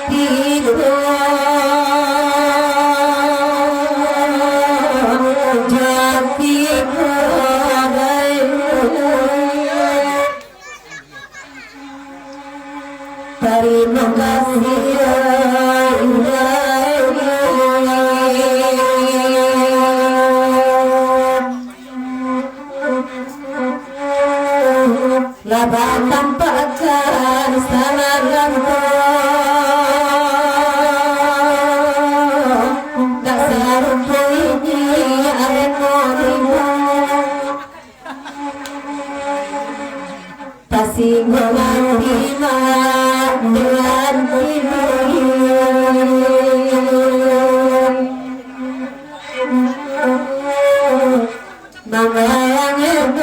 tidur jati badai terima kasih labah tampakkan sana lampu dasar ini ada korimu tasinggolan lima dengan ini mama yang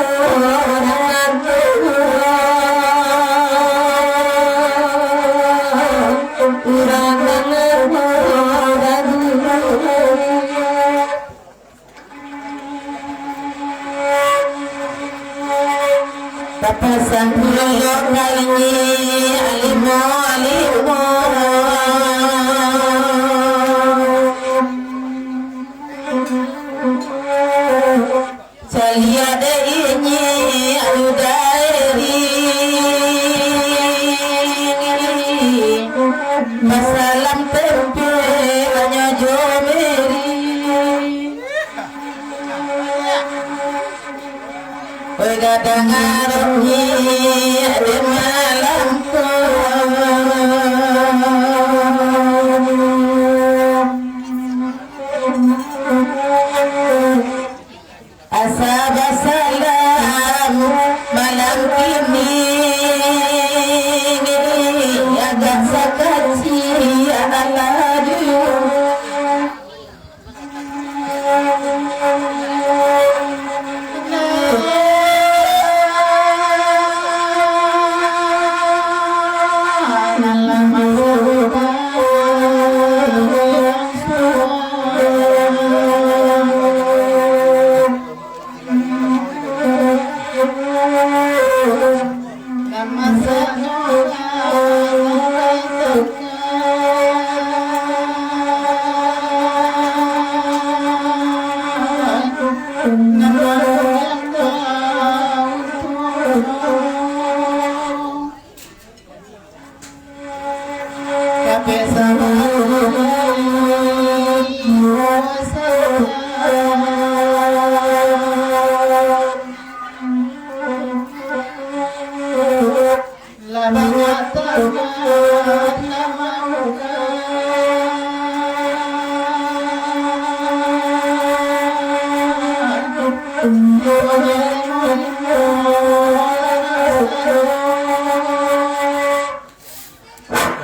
papasan mulai kali alimo Salia de ini aludari masalam tempe hanya jomeri gadang aroknya di malamku asal-salam malam ini agak sakaci ala dulu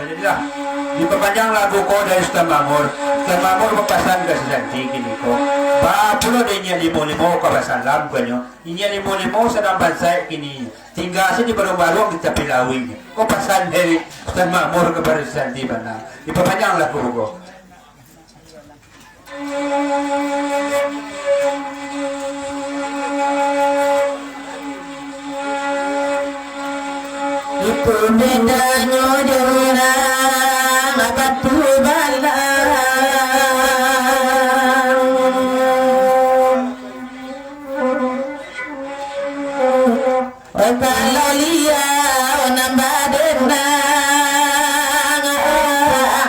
Jadilah diperpanjang lagu ko dari Ustaz Mamur. Ustaz Mamur berpesan ke sejanji kini ko. Bapulo de inya limo ka basalam kanyo. Inya limo sedang bansai kini. Tinggal sini baru-baru kita pilawing. Ko pesan dari Ustaz Mamur kepada sejanji bana. Diperpanjang lagu ko. Ibu bedanya orang batu balang oh kalau liat nambah denang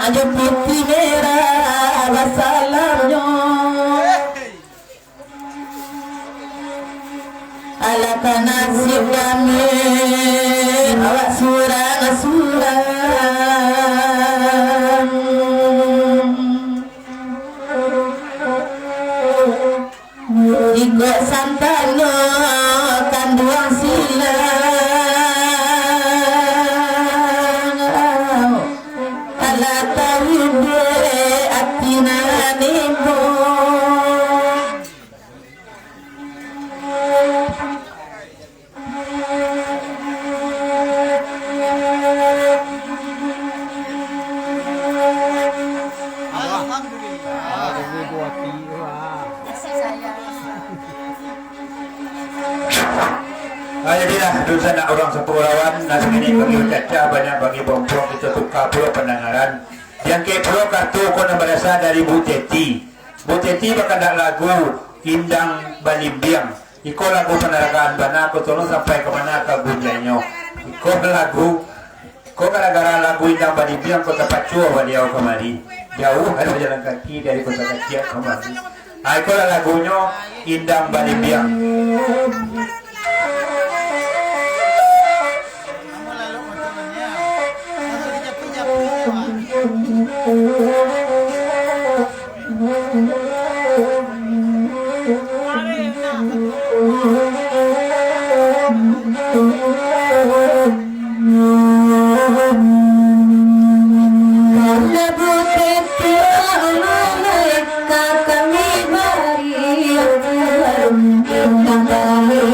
aja putih merah wassalamnya ala nasib kami awak surang-surang ikut santano kanduang silang ala tawide atina nimbo Jadilah dosa nak orang sepulauan nasi ini bagi caca banyak bagi bompong itu tukar pulau pendengaran yang ke pulau kartu kona berasal dari Bu Teti. Bu Teti bakal nak lagu Indang Balimbiang. Iko lagu penerangan bana aku tolong sampai ke mana ke bunyinya. Iko lagu ko gara-gara lagu Indang Balimbiang kota Pacua beliau kemari. Jauh harus jalan kaki dari kota kecil kemari. Iko lagunya Indang Balimbiang. Kami bari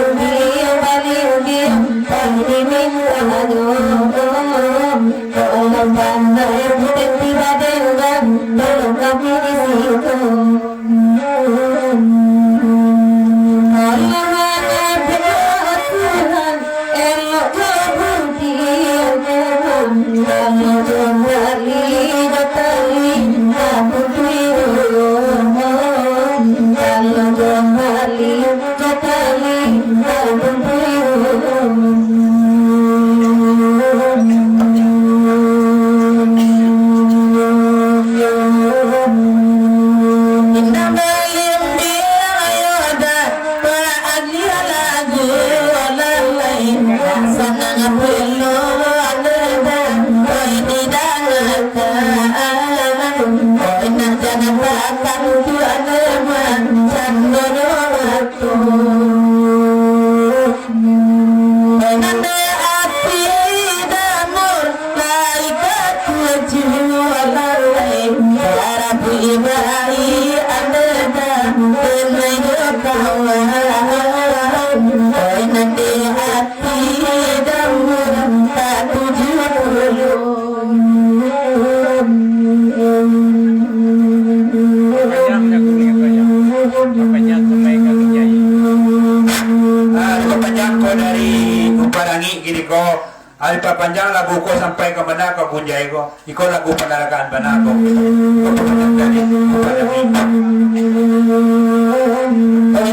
Ay papanjang lagu ko sampai ke mana ko kunjay ko. Iko lagu panalagaan ba na ako.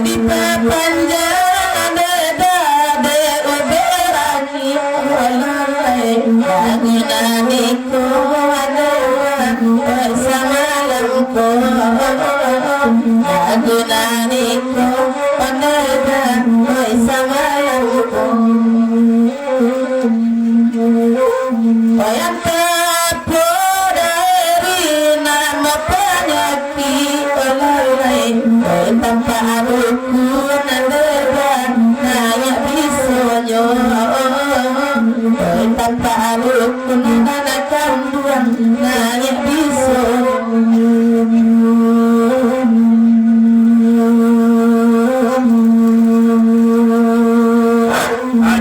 Di papanjang ada de uberani walai nani ko ada bersama lempo nani ko ada bersama lempo. Bayang tapo dari nama penyakit oleh tanpa aruku nanderan naya bisonyo tanpa aruku nana kanduan naya bisonyo.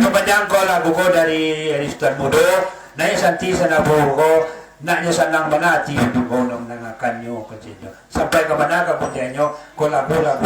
Kepanjang ko lagu ko dari Aristan Mudo. Naya santi sa nabuho, nanya sanang manati yung gonong nangakan nyo kanyo. Sampai ke mana ka kundi nyo, lagu-lagu.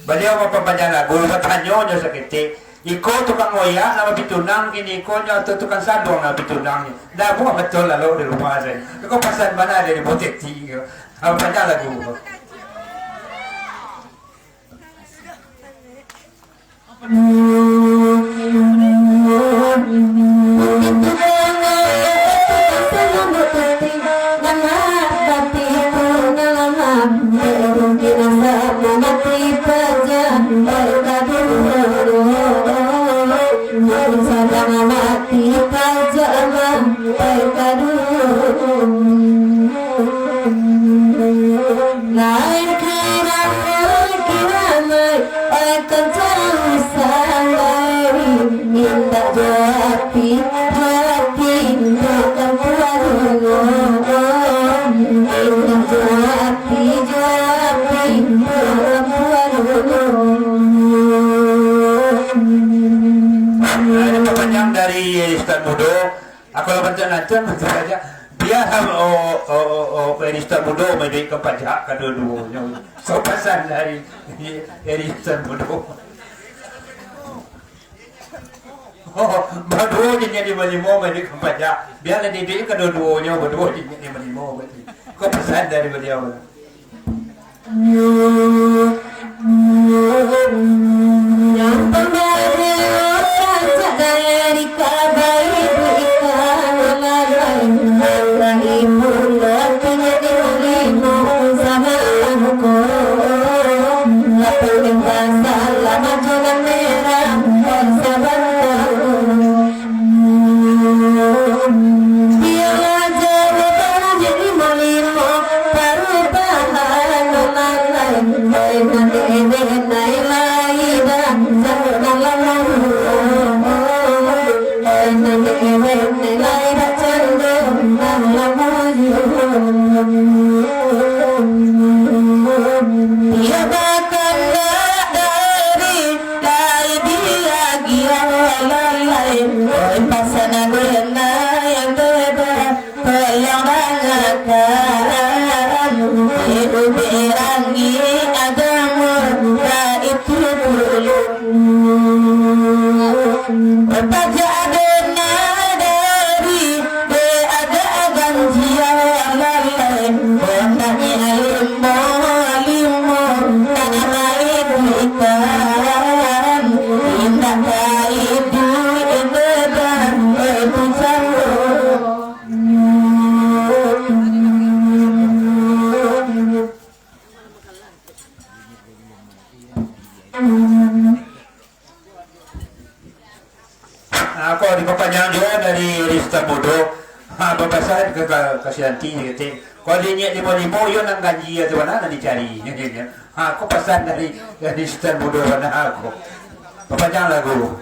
Beliau memperpanjang lagu, bertanya sakit. Iko tukang ngoyak nama bitunang ini, iko atau tukang sandung nama bitunang. Dah bukan betul lalu di rumah saya. Iko pasal mana dari Buteti? Apa panjang lagu? Aku lancar saja. Dia Erista Mudo menjadi kepajak kedua-duanya. Sopasan dari Erista Mudo. Oh, berdua jadi melimo menjadi kepajak. Biar didik kedua-duanya berdua jadi melimo. Kau pesan dari beliau. Yang pemberi orang dari kabar ibu ikan lagi mulut penyedi lino sama aku lapor tinggal lama jalan merah sabar dia jadi jadi malimo perubahan nanti naik dan lalai pasana guna yang beda yang bangakan ibu berangi agama itu dulu baca adanya dari ada ganjia lalai bondanya limo tanah itu ikan indah itu beban itu Ako di papanjang juga dari Rista Bodo. Babasahan ke kasihanti gitu. Kalau dia limo yun ang ganji at wala na dicari. Ako pasan dari Rista Bodo na ako. Papanjang lagu.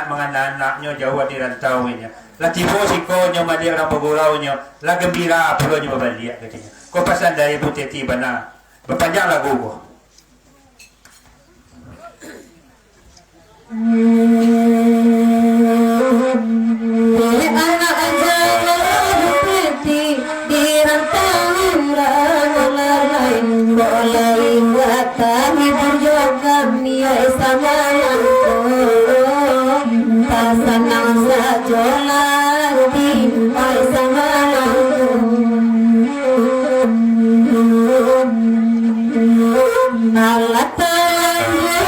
Mga anak nyo jauh di rantau nya. La tibo siko nyo mali orang bergurau nyo. La gembira pulau nyo berbalik katanya. Kau pasan dari Buteti bana. Berpanjang lagu ko. anak aja Buteti di rantau lalai boleh kata berjogan dia sama senang saja lagi sama alat tanya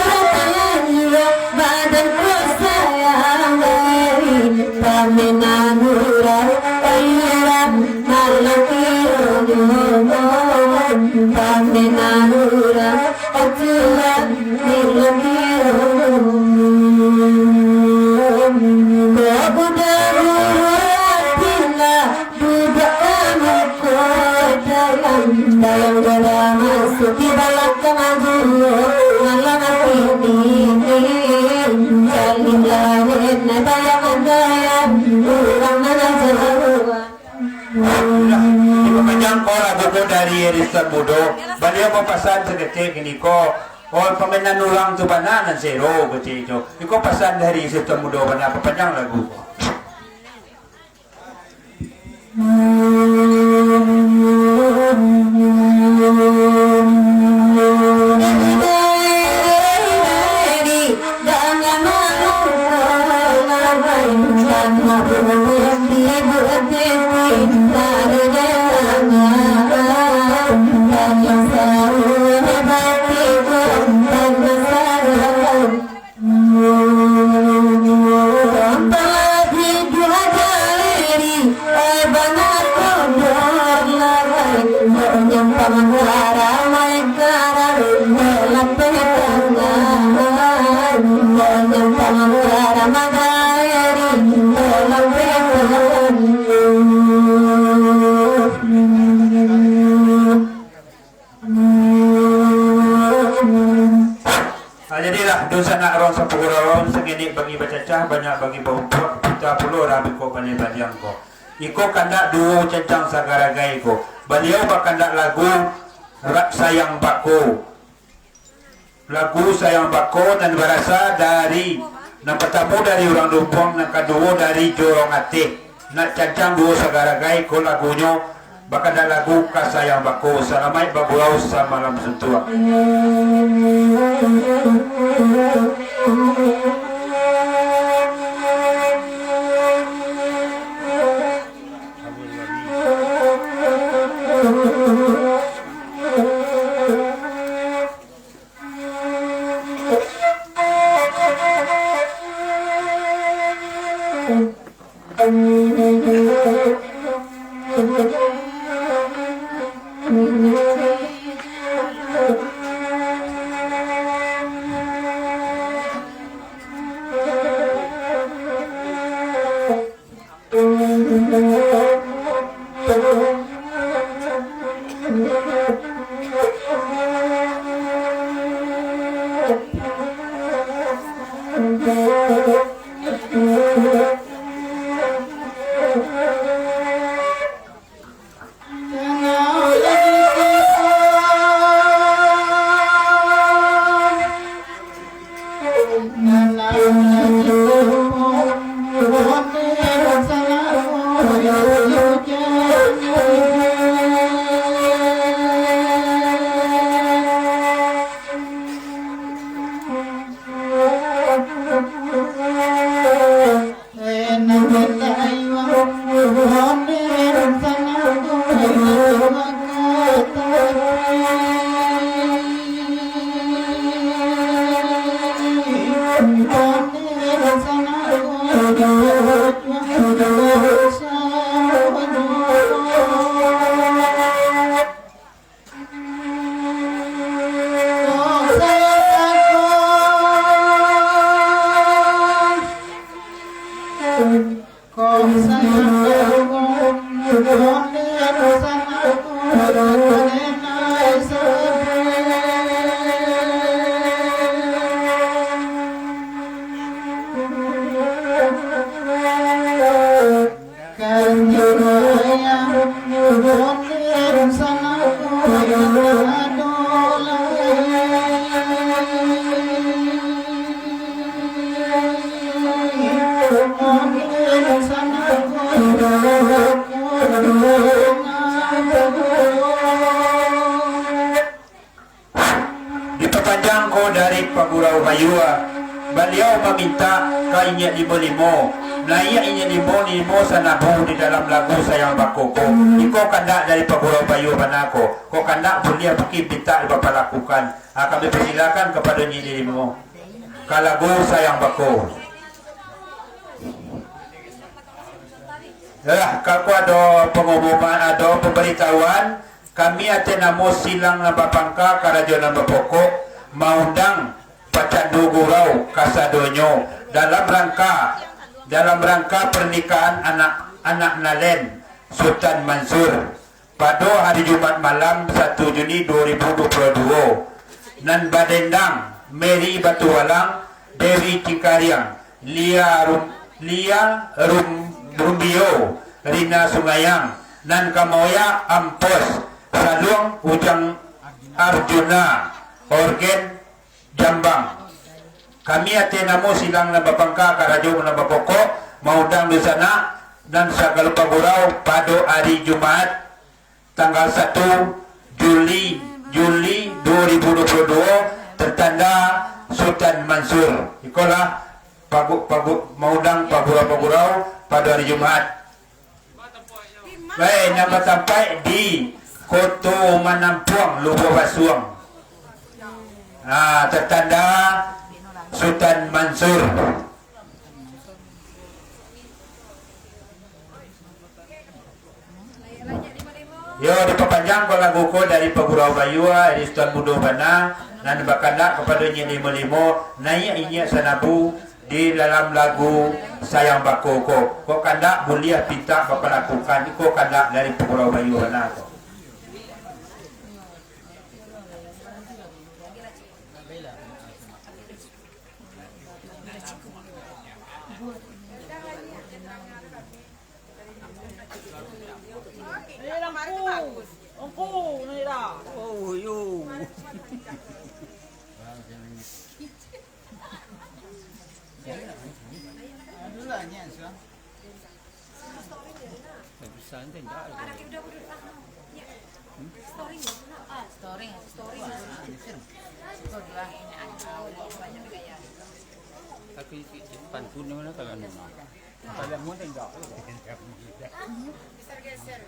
badanku sayang dari paminanura ayam malam paminanura ajuan dalam dalam masuk di dalam kemajuan malam ini saling lahir bayang bayang orang mana jauh. Di papanjang ko lagu ko dari Rista Bodo. Baliau papasan seketik ini ko. Oh pamenan ulang tu bananan zero begitu. Iko pasan dari Rista Bodo bana papanjang lagu ko. Jadilah dosa nak ron sa paguraron sa gini bagi bacacah banyak bagi baumpok kita pulo rabi ko panibaliang ko. Iko kandak duo cacang sa garagay ko. Baliau bakandak lagu sayang bako. Lagu sayang bako dan berasa dari yang pertama dari orang Dumpong, yang kedua dari Jorong Ati. Nak cacang duo sa garagay ko lagunya bakandak lagu kasayang bako. Salamay babuaw sa malam sentua. Diperpanjang ko dari Pak Gurau Bayua. Beliau meminta kainya limo-limo. Naya inya limo-limo sa nabu di dalam lagu Sayang Bakoko. Iko kandak dari Pak Gurau Bayua Banako. Ko kandak boleh pergi minta Bapak lakukan. Kami persilakan kepada nyi limo. Kalagu Sayang Bako. Ya, kalau ada pengumuman, ada pemberitahuan, kami ada namo silang namba pangka karajo namba pokok maundang pacandu gurau kasadonyo dalam rangka pernikahan anak Nalen Sultan Mansur pada hari Jumat malam 1 Juni 2022 nan badendang Mary Batualang, Dewi Cikariang, Rumbio, Rina Sungayang, nan Kamoya Ampos, Salung Ujang Arjuna, Orgen Jambang. Kami atenamo silang nabapangka karajo nabapoko maudang di sana dan sagal pagurau pada hari Jumat tanggal 1 Juli 2022 tertanda Sultan Mansur. Ikolah maudang pagurau pada hari Jumat. Baik, nama sampai di Koto Manampuang, Lubuk Basuang. Tertanda Sultan Mansur. Yo, diperpanjang ko lagu ko dari Pagurau Bayua, dari Sultan Mudo Bana, nan bakanda kepada nyi limo-limo, naya inya sanabu di dalam lagu Sayang Bakoko. Ko kandak mulia pinta Bapak lakukan. Ko kandak dari Pagurau Bayua Bana. Oh, yo. Tapi pan pun mana kalau kalau mau tengok. Geser-geser.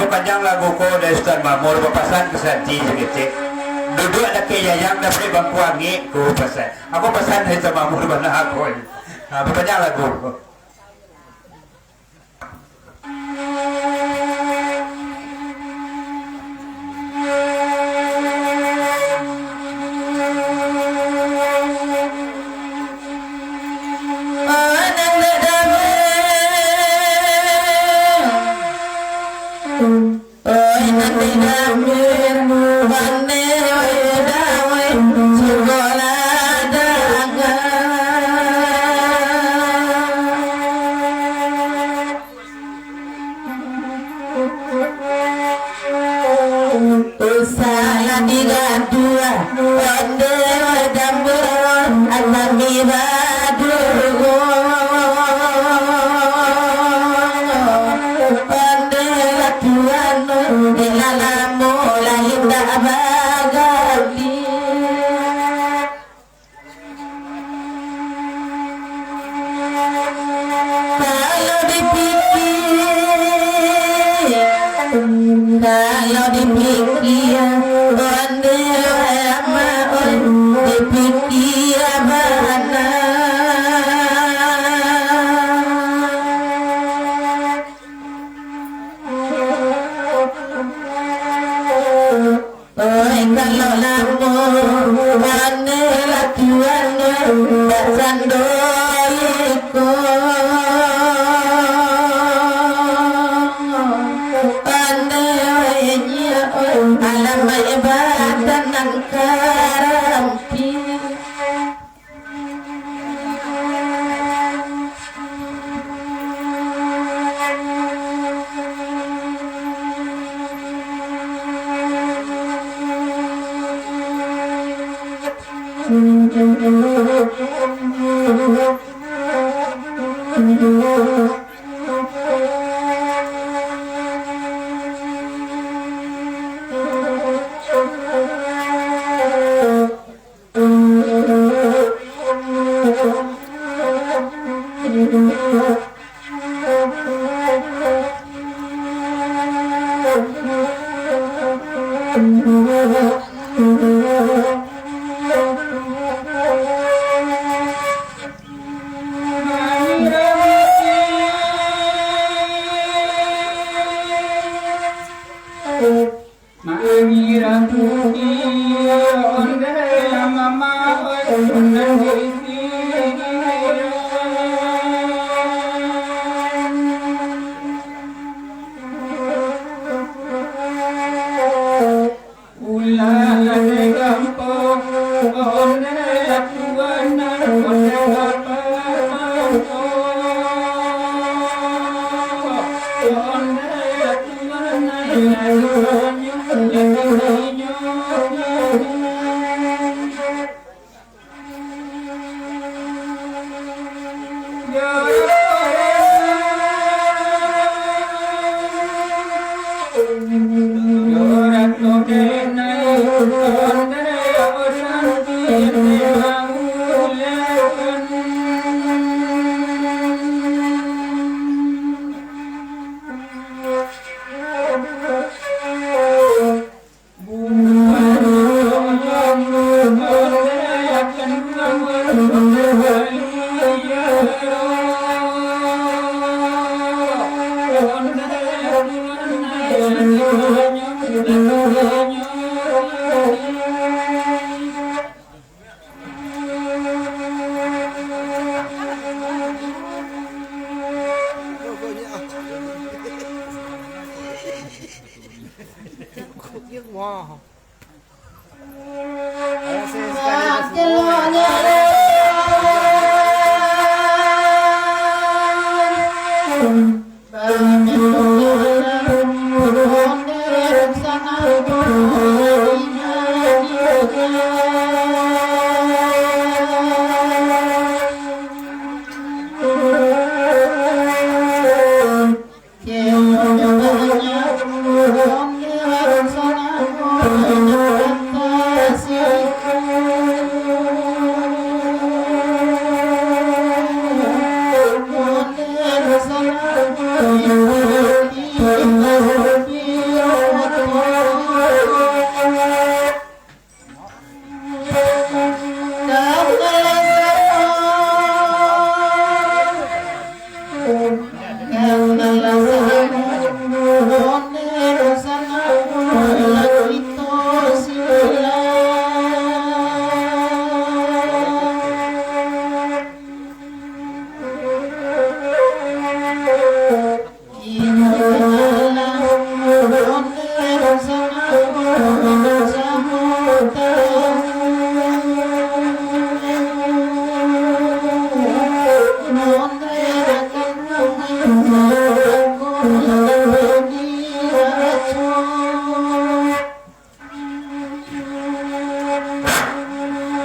Panjang lagu ko dari Ustaz Mamur papasan ke Santi segitu. Duduk ada kayayang dapat bangku angin ku pesan. Aku pesan dari Ustaz Mamur mana aku. Panjang lagu. Kalau dipikir dipikir mana kalau lamun mana latihan tak sandoiko alam ibadah nang karampi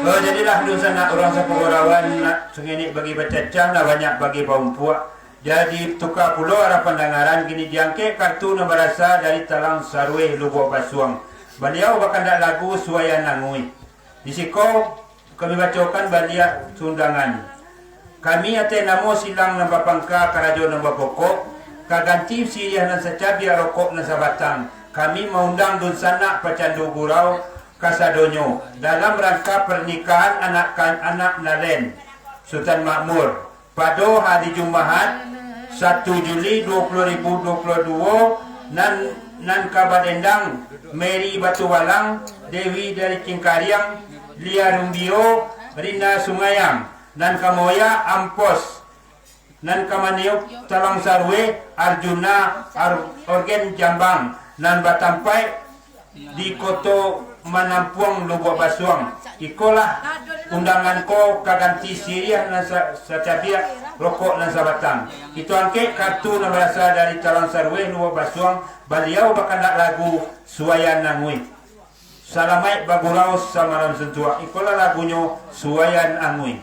Oh, jadilah dosa nak orang sepegurawan nak sengini bagi bacacang dah banyak bagi baumpua. Jadi tukar pulau arah pandangaran kini diangke kartu nama rasa dari Talang Sarwe Lubuk Basuang. Beliau bahkan dak lagu suayan nangui. Di siko kami bacakan baliak sundangan. Kami ate namo silang namba pangka karajo namba pokok. Kaganti siriah nan sacabi rokok nan sabatang. Kami mengundang dun sanak pacandu gurau Kasadonyo dalam rangka pernikahan anak Nalen Sultan Makmur pada hari Jumaat 1 Juli 2022 nan Kabadendang Mary Batuwalang Dewi dari Cingkariang Lia Rumbio Rina Sungayang nan Kamoya Ampos nan Kamaniuk Talang Sarwe Arjuna Orgen Jambang nan Batampai di Koto Manampuang Lubuk Basuang. Ikolah undangan ko kaganti siriah na sacabia rokok na sabatang. Itu angke kartu na berasal dari Talang Sarwe Lubuk Basuang. Beliau bahkan nak lagu Suayan Angui. Salamai bagurau samaram sentua. Ikolah lagunya Suayan Angui.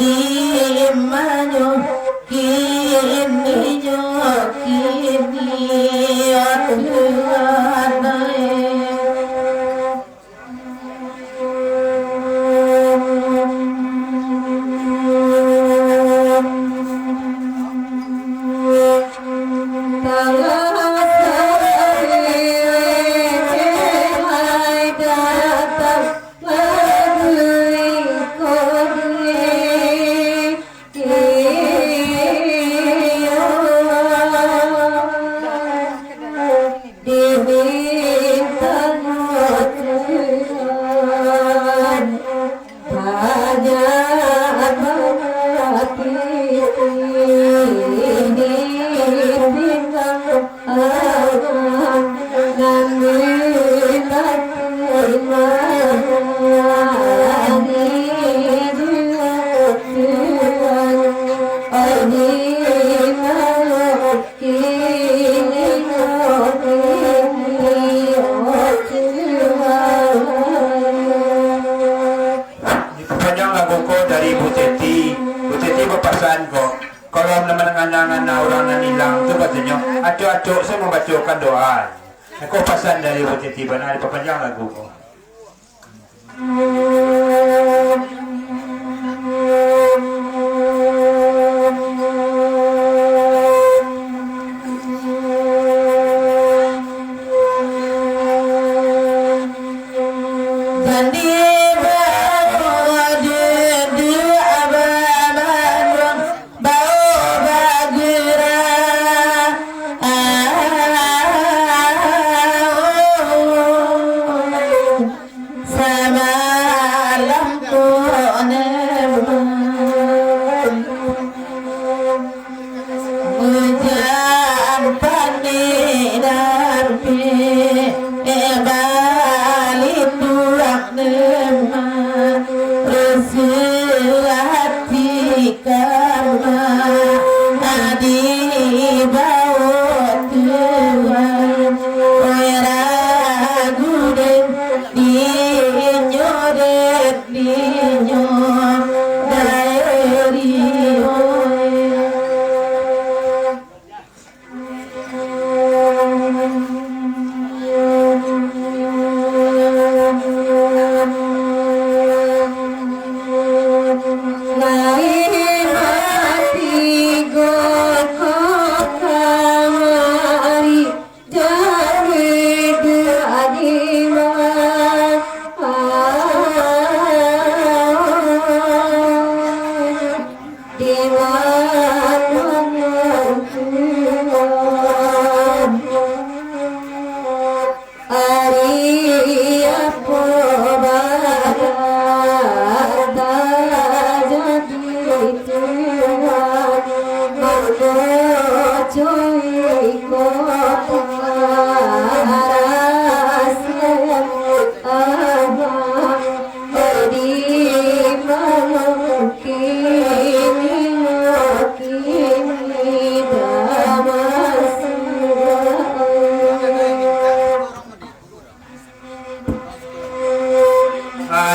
Di manyo kini nyo naman ang anangan na orang na nilang ito kasi nyo. Aco-aco saya membacakan doa. Ako pasan dari Butitiba na papanjang lagu ko.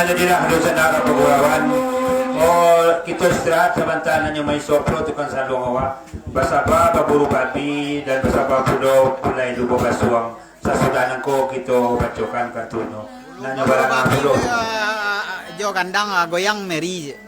Jadilah dosa naga pagurawan o kita istirahat samantala nyo may sopro tukang sa lungawa basaba baburu babi dan basaba pudo pulay lubo basuang sa sudanan ko kito bacokan kantuno na nyo barang pudo Jo kandang goyang meri